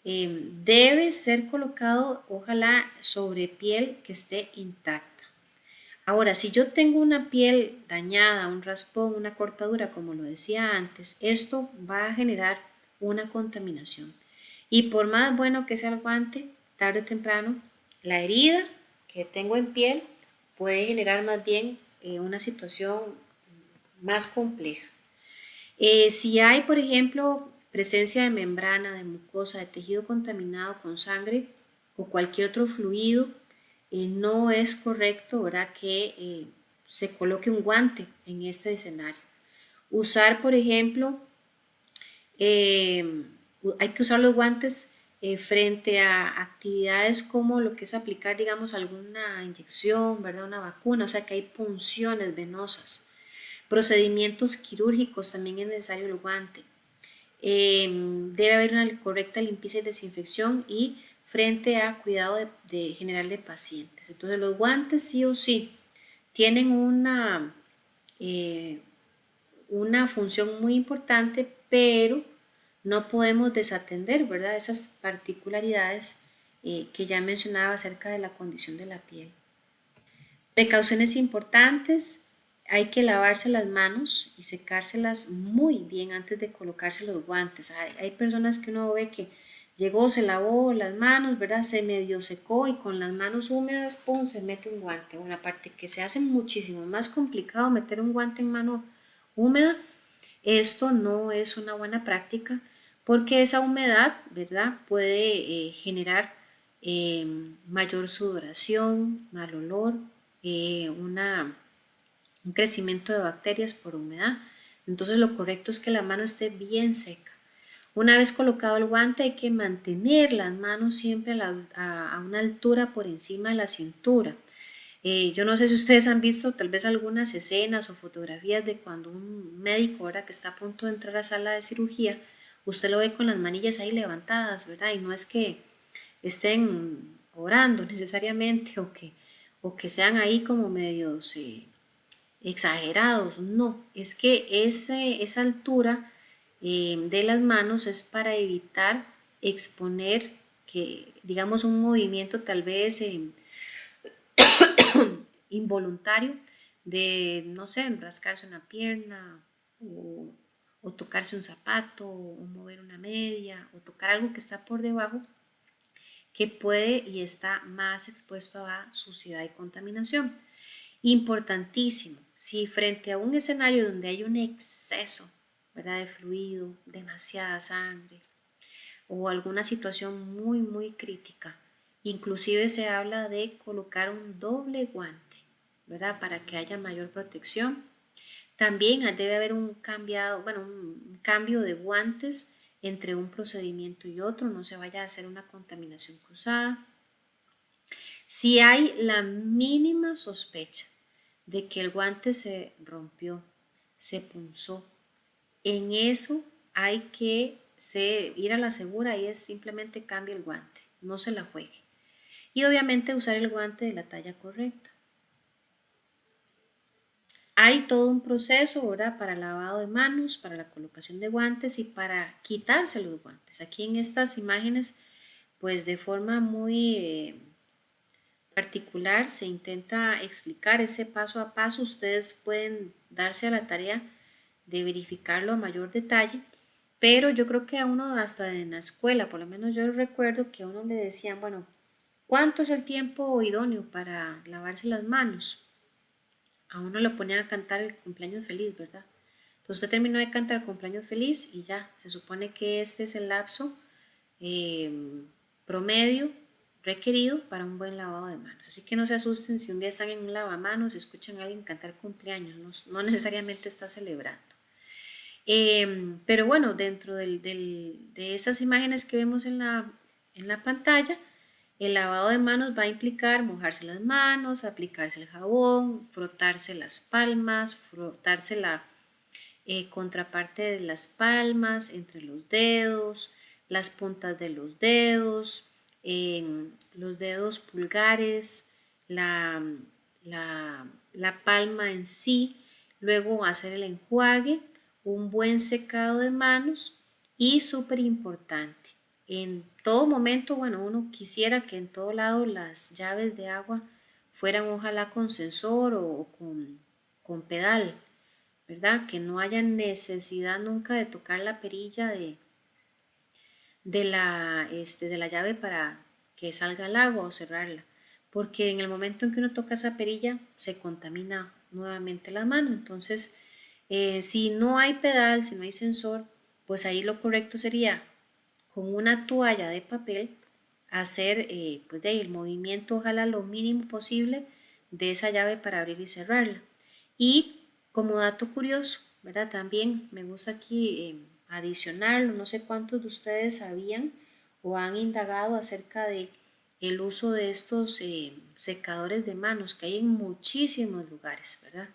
debe ser colocado, ojalá, sobre piel que esté intacta. Ahora, si yo tengo una piel dañada, un raspón, una cortadura, como lo decía antes, esto va a generar una contaminación. Y por más bueno que sea el guante, tarde o temprano, la herida que tengo en piel puede generar más bien una situación más compleja. Si hay, por ejemplo, presencia de membrana, de mucosa, de tejido contaminado con sangre o cualquier otro fluido, no es correcto, ¿verdad?, que se coloque un guante en este escenario. Usar, por ejemplo, hay que usar los guantes frente a actividades como lo que es aplicar, digamos, alguna inyección, ¿verdad?, una vacuna, o sea que hay punciones venosas. Procedimientos quirúrgicos también es necesario el guante. Debe haber una correcta limpieza y desinfección y frente a cuidado general de pacientes. Entonces los guantes sí o sí tienen una función muy importante, pero no podemos desatender, ¿verdad?, esas particularidades que ya mencionaba acerca de la condición de la piel. Precauciones importantes: hay que lavarse las manos y secárselas muy bien antes de colocarse los guantes. Hay personas que uno ve que llegó, se lavó las manos, ¿verdad? Se medio secó y con las manos húmedas, ¡pum!, se mete un guante. Una parte que se hace muchísimo más complicado meter un guante en mano húmeda. Esto no es una buena práctica porque esa humedad, ¿verdad?, puede generar mayor sudoración, mal olor, un crecimiento de bacterias por humedad. Entonces lo correcto es que la mano esté bien seca. Una vez colocado el guante, hay que mantener las manos siempre a una altura por encima de la cintura. Yo no sé si ustedes han visto tal vez algunas escenas o fotografías de cuando un médico, ¿verdad?, que está a punto de entrar a la sala de cirugía, usted lo ve con las manillas ahí levantadas, ¿verdad? Y no es que estén orando necesariamente o que sean ahí como medios exagerados, no, es que esa altura de las manos es para evitar exponer que, digamos, un movimiento tal vez involuntario de, no sé, rascarse una pierna o tocarse un zapato o mover una media o tocar algo que está por debajo que puede y está más expuesto a suciedad y contaminación. Importantísimo, si frente a un escenario donde hay un exceso, ¿verdad?, de fluido, demasiada sangre o alguna situación muy, muy crítica, inclusive se habla de colocar un doble guante, ¿verdad?, para que haya mayor protección. También debe haber un cambio de guantes entre un procedimiento y otro, no se vaya a hacer una contaminación cruzada. Si hay la mínima sospecha de que el guante se rompió, se punzó, en eso hay que ir a la segura y es simplemente cambie el guante, no se la juegue. Y obviamente usar el guante de la talla correcta. Hay todo un proceso, ¿verdad?, para lavado de manos, para la colocación de guantes y para quitarse los guantes. Aquí en estas imágenes, pues de forma muy particular se intenta explicar ese paso a paso. Ustedes pueden darse a la tarea de verificarlo a mayor detalle, pero yo creo que a uno hasta en la escuela, por lo menos yo recuerdo que a uno le decían, bueno, ¿cuánto es el tiempo idóneo para lavarse las manos? A uno lo ponían a cantar el cumpleaños feliz, ¿verdad? Entonces usted terminó de cantar el cumpleaños feliz y ya, se supone que este es el lapso promedio requerido para un buen lavado de manos. Así que no se asusten si un día están en un lavamanos y escuchan a alguien cantar cumpleaños, no necesariamente está celebrando. Pero bueno, dentro de esas imágenes que vemos en la pantalla, el lavado de manos va a implicar mojarse las manos, aplicarse el jabón, frotarse las palmas, frotarse la contraparte de las palmas, entre los dedos, las puntas de los dedos pulgares, la, la palma en sí, luego hacer el enjuague, un buen secado de manos y súper importante, en todo momento, bueno, uno quisiera que en todo lado las llaves de agua fueran ojalá con sensor o con pedal, ¿verdad? Que no haya necesidad nunca de tocar la perilla de la llave para que salga el agua o cerrarla, porque en el momento en que uno toca esa perilla se contamina nuevamente la mano. Entonces, si no hay pedal, si no hay sensor, pues ahí lo correcto sería con una toalla de papel hacer pues de ahí el movimiento, ojalá lo mínimo posible de esa llave para abrir y cerrarla. Y como dato curioso, ¿verdad? También me gusta aquí adicionarlo, no sé cuántos de ustedes sabían o han indagado acerca de el uso de estos secadores de manos que hay en muchísimos lugares, ¿verdad?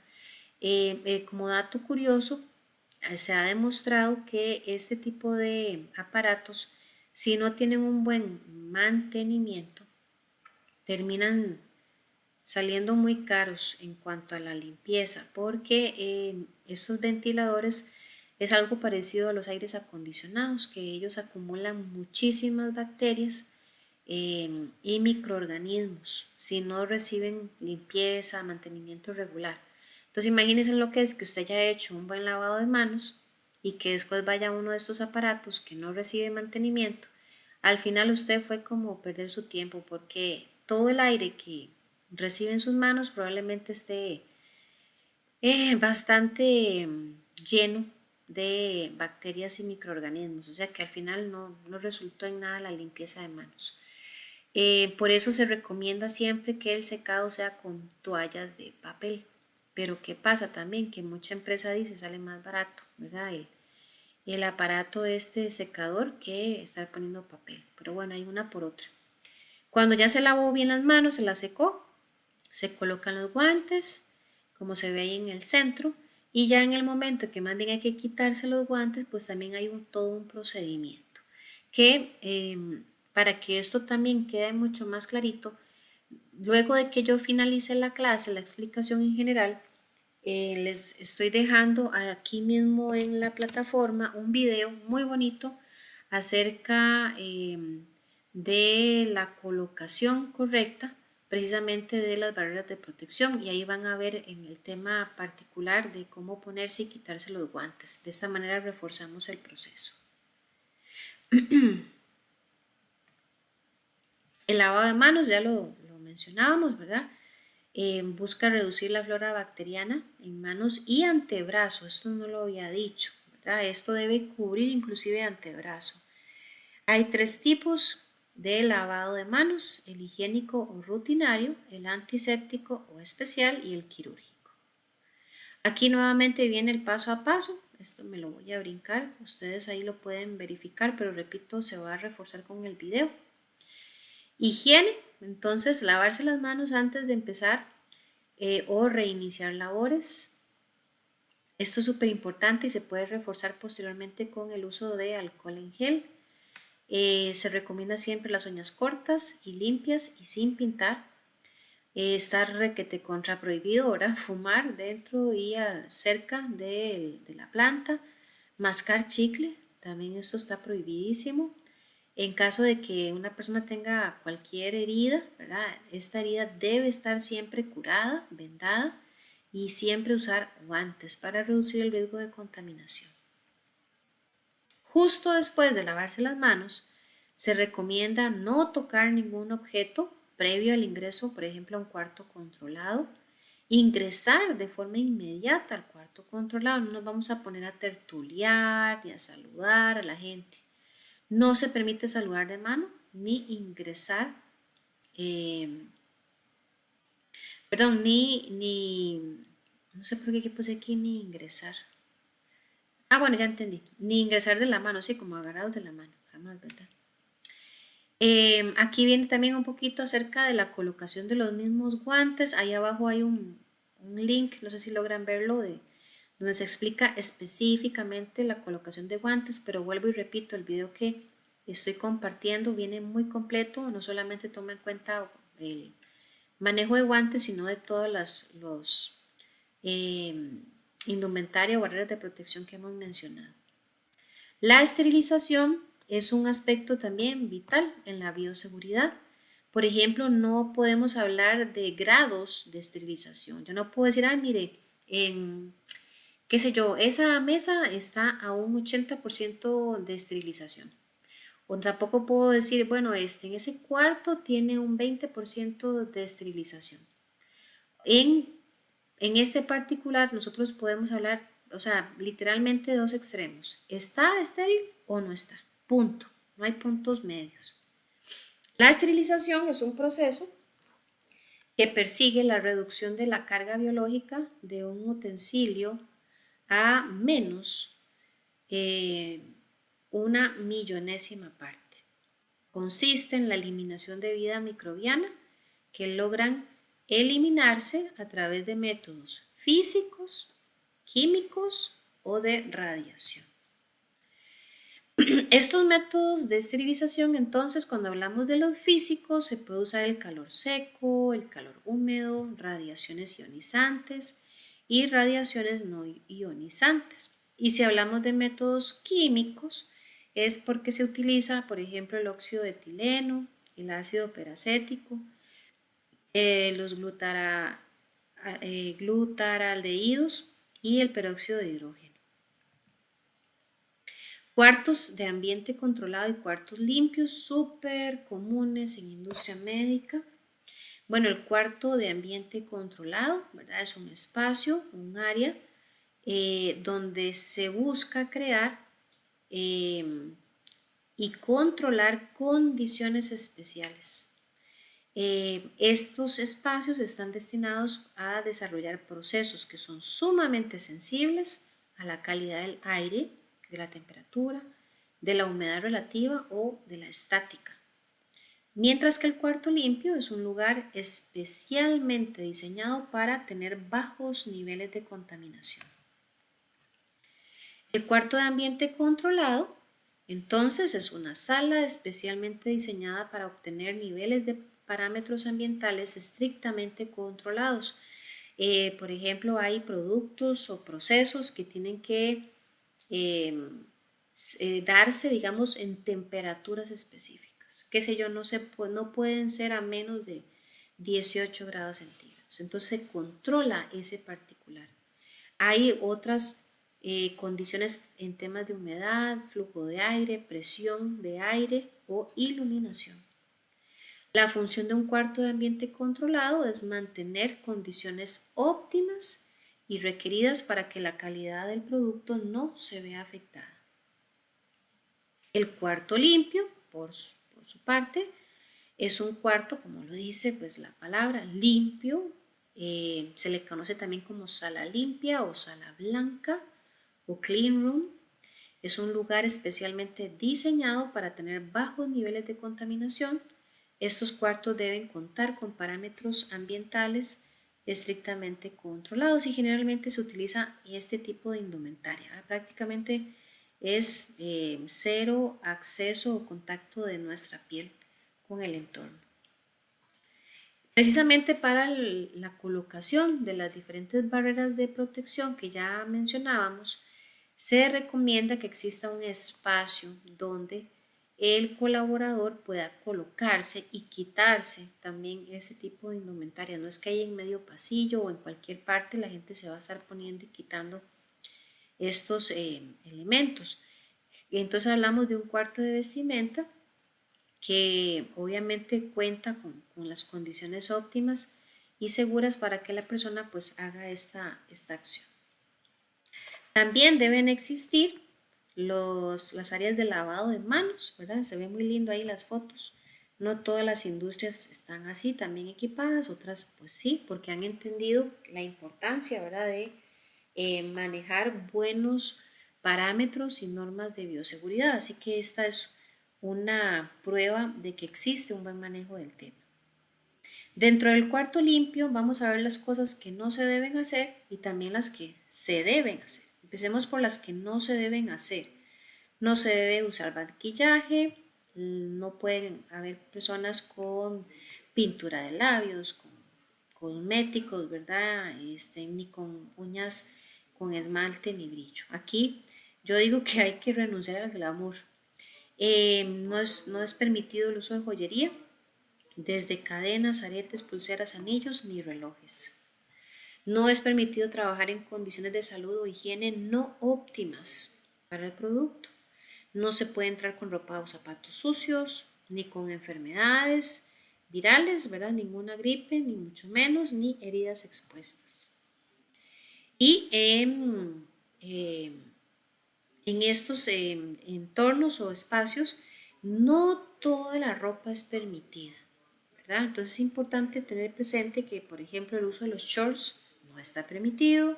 Como dato curioso, se ha demostrado que este tipo de aparatos, si no tienen un buen mantenimiento, terminan saliendo muy caros en cuanto a la limpieza, porque estos ventiladores es algo parecido a los aires acondicionados, que ellos acumulan muchísimas bacterias y microorganismos si no reciben limpieza, mantenimiento regular. Entonces imagínense lo que es que usted haya hecho un buen lavado de manos y que después vaya a uno de estos aparatos que no recibe mantenimiento. Al final usted fue como perder su tiempo porque todo el aire que recibe en sus manos probablemente esté bastante lleno de bacterias y microorganismos, o sea que al final no resultó en nada la limpieza de manos. Por eso se recomienda siempre que el secado sea con toallas de papel. Pero ¿qué pasa también? Que mucha empresa dice sale más barato, ¿verdad? El aparato este secador que estar poniendo papel. Pero bueno, hay una por otra. Cuando ya se lavó bien las manos, se las secó, se colocan los guantes, como se ve ahí en el centro, y ya en el momento que más bien hay que quitarse los guantes, pues también hay todo un procedimiento que para que esto también quede mucho más clarito, luego de que yo finalice la clase, la explicación en general, les estoy dejando aquí mismo en la plataforma un video muy bonito acerca de la colocación correcta precisamente de las barreras de protección y ahí van a ver en el tema particular de cómo ponerse y quitarse los guantes. De esta manera reforzamos el proceso. El lavado de manos ya lo mencionábamos, ¿verdad? Busca reducir la flora bacteriana en manos y antebrazo. Esto no lo había dicho, ¿verdad? Esto debe cubrir inclusive antebrazo. Hay 3 tipos de lavado de manos: el higiénico o rutinario, el antiséptico o especial y el quirúrgico. Aquí nuevamente viene el paso a paso. Esto me lo voy a brincar, ustedes ahí lo pueden verificar, pero repito, se va a reforzar con el video. Higiene, entonces lavarse las manos antes de empezar o reiniciar labores. Esto es súper importante y se puede reforzar posteriormente con el uso de alcohol en gel. Se recomienda siempre las uñas cortas y limpias y sin pintar. Está requete contra prohibido, ¿verdad? Fumar dentro y cerca de la planta. Mascar chicle, también esto está prohibidísimo. En caso de que una persona tenga cualquier herida, ¿verdad? Esta herida debe estar siempre curada, vendada y siempre usar guantes para reducir el riesgo de contaminación. Justo después de lavarse las manos, se recomienda no tocar ningún objeto previo al ingreso, por ejemplo, a un cuarto controlado. Ingresar de forma inmediata al cuarto controlado, no nos vamos a poner a tertuliar ni a saludar a la gente. No se permite saludar de mano ni ingresar perdón, no sé por qué puse aquí ni ingresar. Ah, bueno, ya entendí. Ni ingresar de la mano, sí, como agarrados de la mano, jamás, ¿verdad? Aquí viene también un poquito acerca de la colocación de los mismos guantes. Ahí abajo hay un link, no sé si logran verlo, donde se explica específicamente la colocación de guantes, pero vuelvo y repito, el video que estoy compartiendo viene muy completo, no solamente toma en cuenta el manejo de guantes, sino de todas los eh, indumentaria o barreras de protección que hemos mencionado. La esterilización es un aspecto también vital en la bioseguridad. Por ejemplo, no podemos hablar de grados de esterilización. Yo no puedo decir, ah, mire, qué sé yo, esa mesa está a un 80% de esterilización. O tampoco puedo decir, bueno, en ese cuarto tiene un 20% de esterilización. En, en este particular, nosotros podemos hablar, o sea, literalmente de dos extremos. ¿Está estéril o no está? Punto. No hay puntos medios. La esterilización es un proceso que persigue la reducción de la carga biológica de un utensilio a menos una millonésima parte. Consiste en la eliminación de vida microbiana que logran eliminarse a través de métodos físicos, químicos o de radiación. Estos métodos de esterilización, entonces, cuando hablamos de los físicos, se puede usar el calor seco, el calor húmedo, radiaciones ionizantes y radiaciones no ionizantes. Y si hablamos de métodos químicos, es porque se utiliza, por ejemplo, el óxido de etileno, el ácido peracético, los glutaraldehídos y el peróxido de hidrógeno. Cuartos de ambiente controlado y cuartos limpios, súper comunes en industria médica. Bueno, el cuarto de ambiente controlado, ¿verdad? Es un espacio, un área donde se busca crear y controlar condiciones especiales. Estos espacios están destinados a desarrollar procesos que son sumamente sensibles a la calidad del aire, de la temperatura, de la humedad relativa o de la estática. Mientras que el cuarto limpio es un lugar especialmente diseñado para tener bajos niveles de contaminación. El cuarto de ambiente controlado, entonces, es una sala especialmente diseñada para obtener niveles de parámetros ambientales estrictamente controlados. Por ejemplo, hay productos o procesos que tienen que darse, digamos, en temperaturas específicas. Qué sé yo, no pueden ser a menos de 18 grados centígrados. Entonces se controla ese particular. Hay otras condiciones en temas de humedad, flujo de aire, presión de aire o iluminación. La función de un cuarto de ambiente controlado es mantener condiciones óptimas y requeridas para que la calidad del producto no se vea afectada. El cuarto limpio, por su parte, es un cuarto, como lo dice pues la palabra, limpio. Se le conoce también como sala limpia o sala blanca o clean room. Es un lugar especialmente diseñado para tener bajos niveles de contaminación. Estos cuartos deben contar con parámetros ambientales estrictamente controlados y generalmente se utiliza este tipo de indumentaria. Prácticamente es cero acceso o contacto de nuestra piel con el entorno. Precisamente para la colocación de las diferentes barreras de protección que ya mencionábamos, se recomienda que exista un espacio donde el colaborador pueda colocarse y quitarse también ese tipo de indumentaria. No es que haya en medio pasillo o en cualquier parte la gente se va a estar poniendo y quitando estos elementos. Entonces hablamos de un cuarto de vestimenta que obviamente cuenta con las condiciones óptimas y seguras para que la persona pues haga esta acción. También deben existir las áreas de lavado de manos, ¿verdad? Se ve muy lindo ahí las fotos. No todas las industrias están así, también equipadas, otras pues sí, porque han entendido la importancia, ¿verdad?, de manejar buenos parámetros y normas de bioseguridad. Así que esta es una prueba de que existe un buen manejo del tema. Dentro del cuarto limpio vamos a ver las cosas que no se deben hacer y también las que se deben hacer. Empecemos por las que no se deben hacer. No se debe usar maquillaje, no pueden haber personas con pintura de labios, con cosméticos, ¿verdad? Ni con uñas con esmalte ni brillo. Aquí yo digo que hay que renunciar al glamour. No es permitido el uso de joyería, desde cadenas, aretes, pulseras, anillos ni relojes. No es permitido trabajar en condiciones de salud o higiene no óptimas para el producto. No se puede entrar con ropa o zapatos sucios, ni con enfermedades virales, ¿verdad? Ninguna gripe, ni mucho menos, ni heridas expuestas. Y en estos entornos o espacios, no toda la ropa es permitida, ¿verdad? Entonces es importante tener presente que, por ejemplo, el uso de los shorts no está permitido,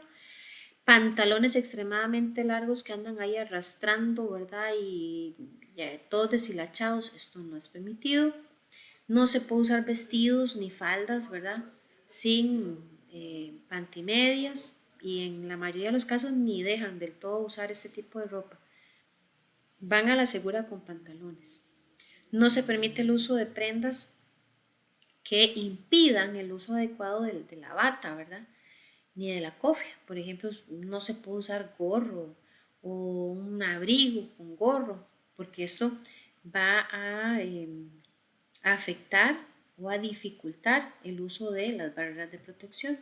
pantalones extremadamente largos que andan ahí arrastrando, ¿verdad? Y todos deshilachados, esto no es permitido. No se puede usar vestidos ni faldas, ¿verdad? Sin pantimedias, y en la mayoría de los casos ni dejan del todo usar este tipo de ropa. Van a la segura con pantalones. No se permite el uso de prendas que impidan el uso adecuado de la bata, ¿verdad? Ni de la cofia. Por ejemplo, no se puede usar gorro o un abrigo con gorro, porque esto va a afectar o a dificultar el uso de las barreras de protección.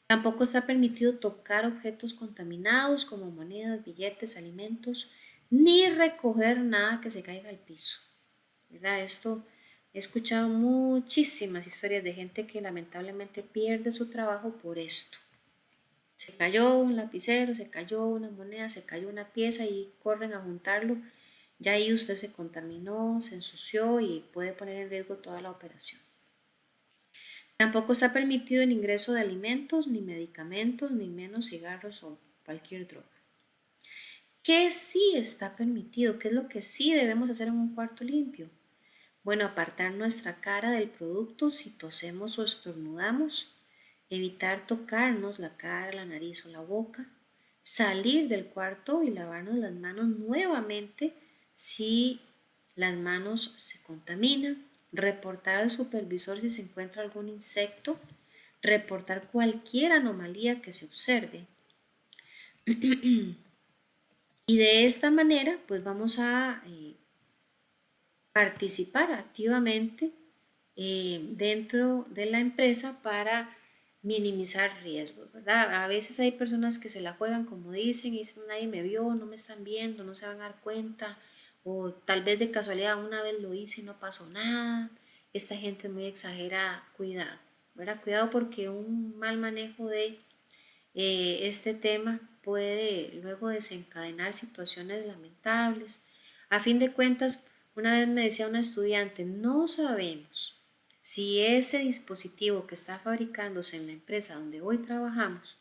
Tampoco está permitido tocar objetos contaminados como monedas, billetes, alimentos, ni recoger nada que se caiga al piso, ¿verdad? Esto he escuchado muchísimas historias de gente que lamentablemente pierde su trabajo por esto. Se cayó un lapicero, se cayó una moneda, se cayó una pieza y corren a juntarlo. Ya ahí usted se contaminó, se ensució y puede poner en riesgo toda la operación. Tampoco está permitido el ingreso de alimentos, ni medicamentos, ni menos cigarros o cualquier droga. ¿Qué sí está permitido? ¿Qué es lo que sí debemos hacer en un cuarto limpio? Bueno, apartar nuestra cara del producto si tosemos o estornudamos, evitar tocarnos la cara, la nariz o la boca, salir del cuarto y lavarnos las manos nuevamente si las manos se contaminan, reportar al supervisor si se encuentra algún insecto, reportar cualquier anomalía que se observe. Y de esta manera, pues vamos a participar activamente dentro de la empresa para minimizar riesgos, ¿verdad? A veces hay personas que se la juegan, como dicen, y dicen, nadie me vio, no me están viendo, no se van a dar cuenta, o tal vez de casualidad una vez lo hice y no pasó nada. Esta gente es muy exagerada, cuidado, ¿verdad? Cuidado porque un mal manejo de este tema puede luego desencadenar situaciones lamentables. A fin de cuentas, una vez me decía una estudiante, no sabemos si ese dispositivo que está fabricándose en la empresa donde hoy trabajamos,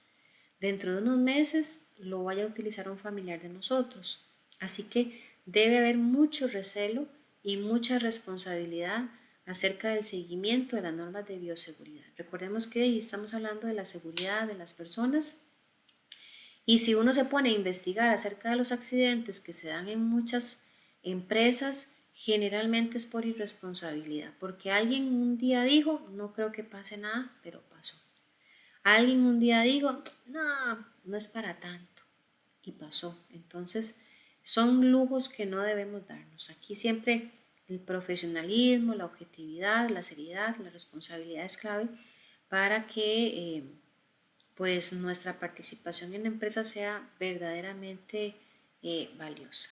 dentro de unos meses lo vaya a utilizar un familiar de nosotros. Así que debe haber mucho recelo y mucha responsabilidad acerca del seguimiento de las normas de bioseguridad. Recordemos que estamos hablando de la seguridad de las personas, y si uno se pone a investigar acerca de los accidentes que se dan en muchas empresas, generalmente es por irresponsabilidad, porque alguien un día dijo, no creo que pase nada, pero pasó. Alguien un día dijo, no, no es para tanto, y pasó. Entonces, son lujos que no debemos darnos. Aquí siempre el profesionalismo, la objetividad, la seriedad, la responsabilidad es clave para que pues nuestra participación en la empresa sea verdaderamente valiosa.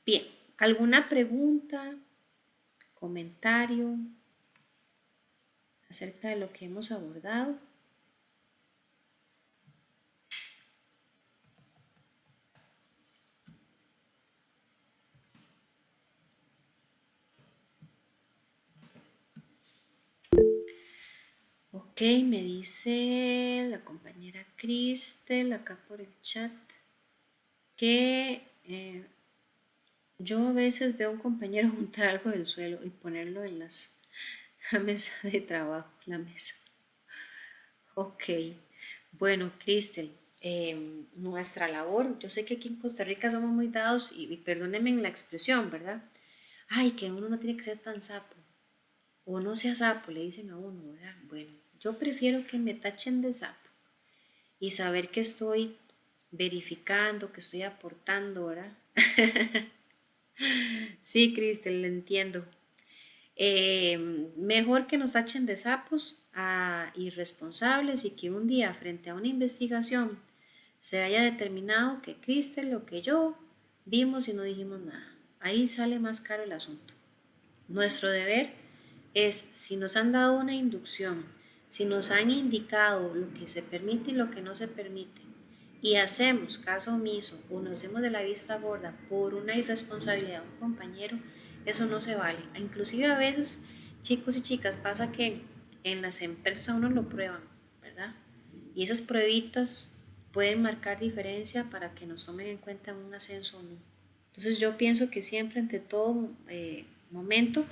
Bien, ¿alguna pregunta, comentario acerca de lo que hemos abordado? me dice la compañera Cristel acá por el chat que yo a veces veo a un compañero juntar algo del suelo y ponerlo en la mesa de trabajo, la mesa. Ok, bueno, Cristel, nuestra labor, yo sé que aquí en Costa Rica somos muy dados y perdónenme en la expresión, ¿verdad? Ay, que uno no tiene que ser tan sapo, o no sea sapo, le dicen a uno, ¿verdad? Bueno, yo prefiero que me tachen de sapo y saber que estoy verificando, que estoy aportando, ¿verdad? Sí, Cristel, le entiendo. Mejor que nos tachen de sapos a irresponsables y que un día frente a una investigación se haya determinado que Cristel o que yo vimos y no dijimos nada. Ahí sale más caro el asunto. Nuestro deber es, si nos han dado una inducción, si nos han indicado lo que se permite y lo que no se permite, y hacemos caso omiso o nos hacemos de la vista gorda por una irresponsabilidad de un compañero, eso no se vale. Inclusive a veces, chicos y chicas, pasa que en las empresas a uno lo prueban, ¿verdad? Y esas pruebitas pueden marcar diferencia para que nos tomen en cuenta en un ascenso o no. Entonces yo pienso que siempre, ante todo momento,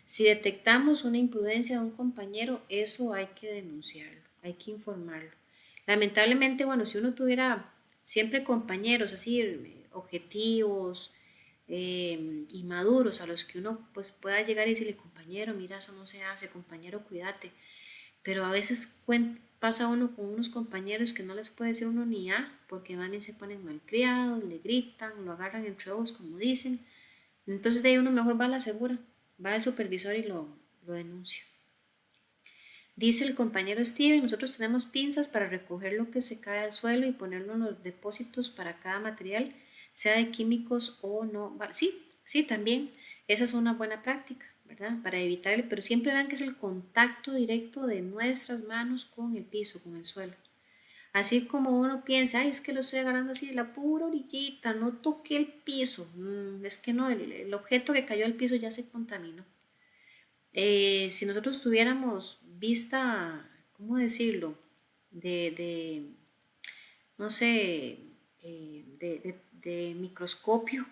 si detectamos una imprudencia de un compañero, eso hay que denunciarlo, hay que informarlo. Lamentablemente, bueno, si uno tuviera siempre compañeros así, objetivos y maduros, a los que uno pues pueda llegar y decirle, compañero, mira, eso no se hace, compañero, cuídate. Pero a veces pasa uno con unos compañeros que no les puede decir uno ni a, porque más bien se ponen malcriados, le gritan, lo agarran entre ojos, como dicen. Entonces de ahí uno mejor va a la segura, va al supervisor y lo denuncia. Dice el compañero Steven, nosotros tenemos pinzas para recoger lo que se cae al suelo y ponerlo en los depósitos para cada material, sea de químicos o no. Sí, sí, también. Esa es una buena práctica, ¿verdad? Para evitar pero siempre vean que es el contacto directo de nuestras manos con el piso, con el suelo. Así como uno piensa, ay, es que lo estoy agarrando así de la pura orillita, no toqué el piso. Es que no, el objeto que cayó al piso ya se contaminó. Si nosotros tuviéramos vista, ¿cómo decirlo? De no sé, de microscopio,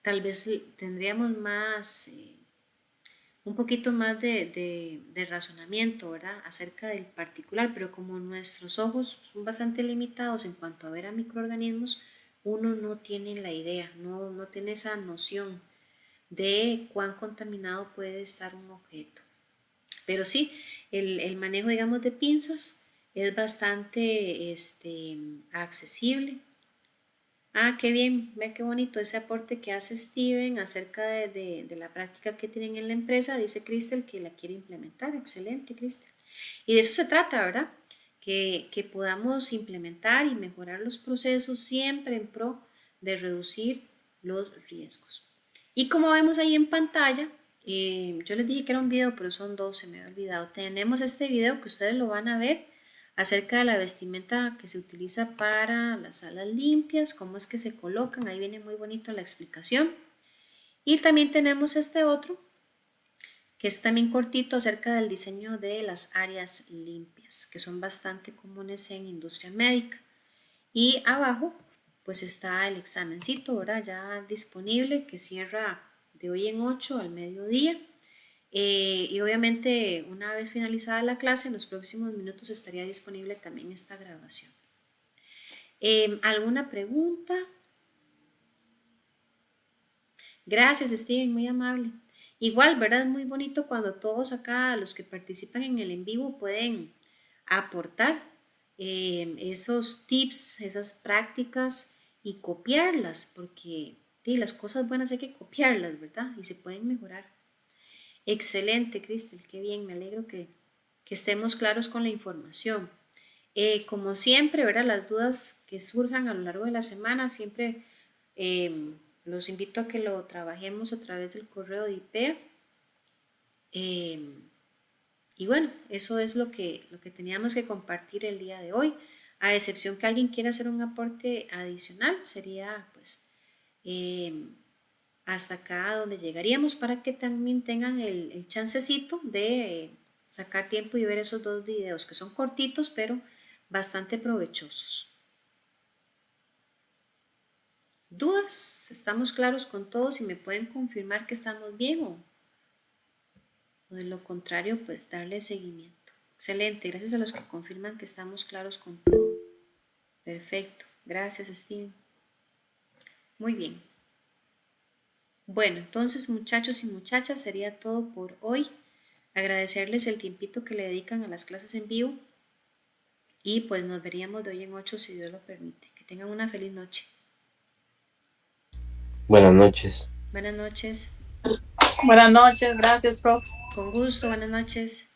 tal vez tendríamos más, un poquito más de razonamiento, ¿verdad? Acerca del particular, pero como nuestros ojos son bastante limitados en cuanto a ver a microorganismos, uno no tiene la idea, no tiene esa noción de cuán contaminado puede estar un objeto. Pero sí, el manejo, digamos, de pinzas es bastante accesible. Ah, qué bien, ve qué bonito ese aporte que hace Steven acerca de la práctica que tienen en la empresa. Dice Cristel que la quiere implementar. Excelente, Cristel. Y de eso se trata, ¿verdad? Que podamos implementar y mejorar los procesos siempre en pro de reducir los riesgos. Y como vemos ahí en pantalla, yo les dije que era un video, pero son dos, se me había olvidado. Tenemos este video que ustedes lo van a ver acerca de la vestimenta que se utiliza para las salas limpias, cómo es que se colocan, ahí viene muy bonito la explicación. Y también tenemos este otro, que es también cortito acerca del diseño de las áreas limpias, que son bastante comunes en industria médica. Y abajo, pues está el examencito, ¿verdad? Ya disponible, que cierra de hoy en 8 al mediodía. Y obviamente una vez finalizada la clase, en los próximos minutos estaría disponible también esta grabación. ¿Alguna pregunta? Gracias, Steven, muy amable. Igual, ¿verdad? Es muy bonito cuando todos acá, los que participan en el en vivo, pueden aportar esos tips, esas prácticas y copiarlas, porque sí, las cosas buenas hay que copiarlas, ¿verdad? Y se pueden mejorar. Excelente, Cristel, qué bien, me alegro que estemos claros con la información. Como siempre, ¿verdad? Las dudas que surjan a lo largo de la semana, siempre los invito a que lo trabajemos a través del correo de IP. Y bueno, eso es lo que teníamos que compartir el día de hoy. A excepción que alguien quiera hacer un aporte adicional, sería pues hasta acá donde llegaríamos para que también tengan el chancecito de sacar tiempo y ver esos 2 videos que son cortitos pero bastante provechosos. ¿Dudas? ¿Estamos claros con todo? Si me pueden confirmar que estamos bien o de lo contrario, pues darle seguimiento. Excelente, gracias a los que confirman que estamos claros con todo. Perfecto, gracias Steven. Muy bien. Bueno, entonces muchachos y muchachas, sería todo por hoy. Agradecerles el tiempito que le dedican a las clases en vivo y pues nos veríamos de hoy en 8 si Dios lo permite. Que tengan una feliz noche. Buenas noches. Buenas noches. Buenas noches, gracias, prof. Con gusto, buenas noches.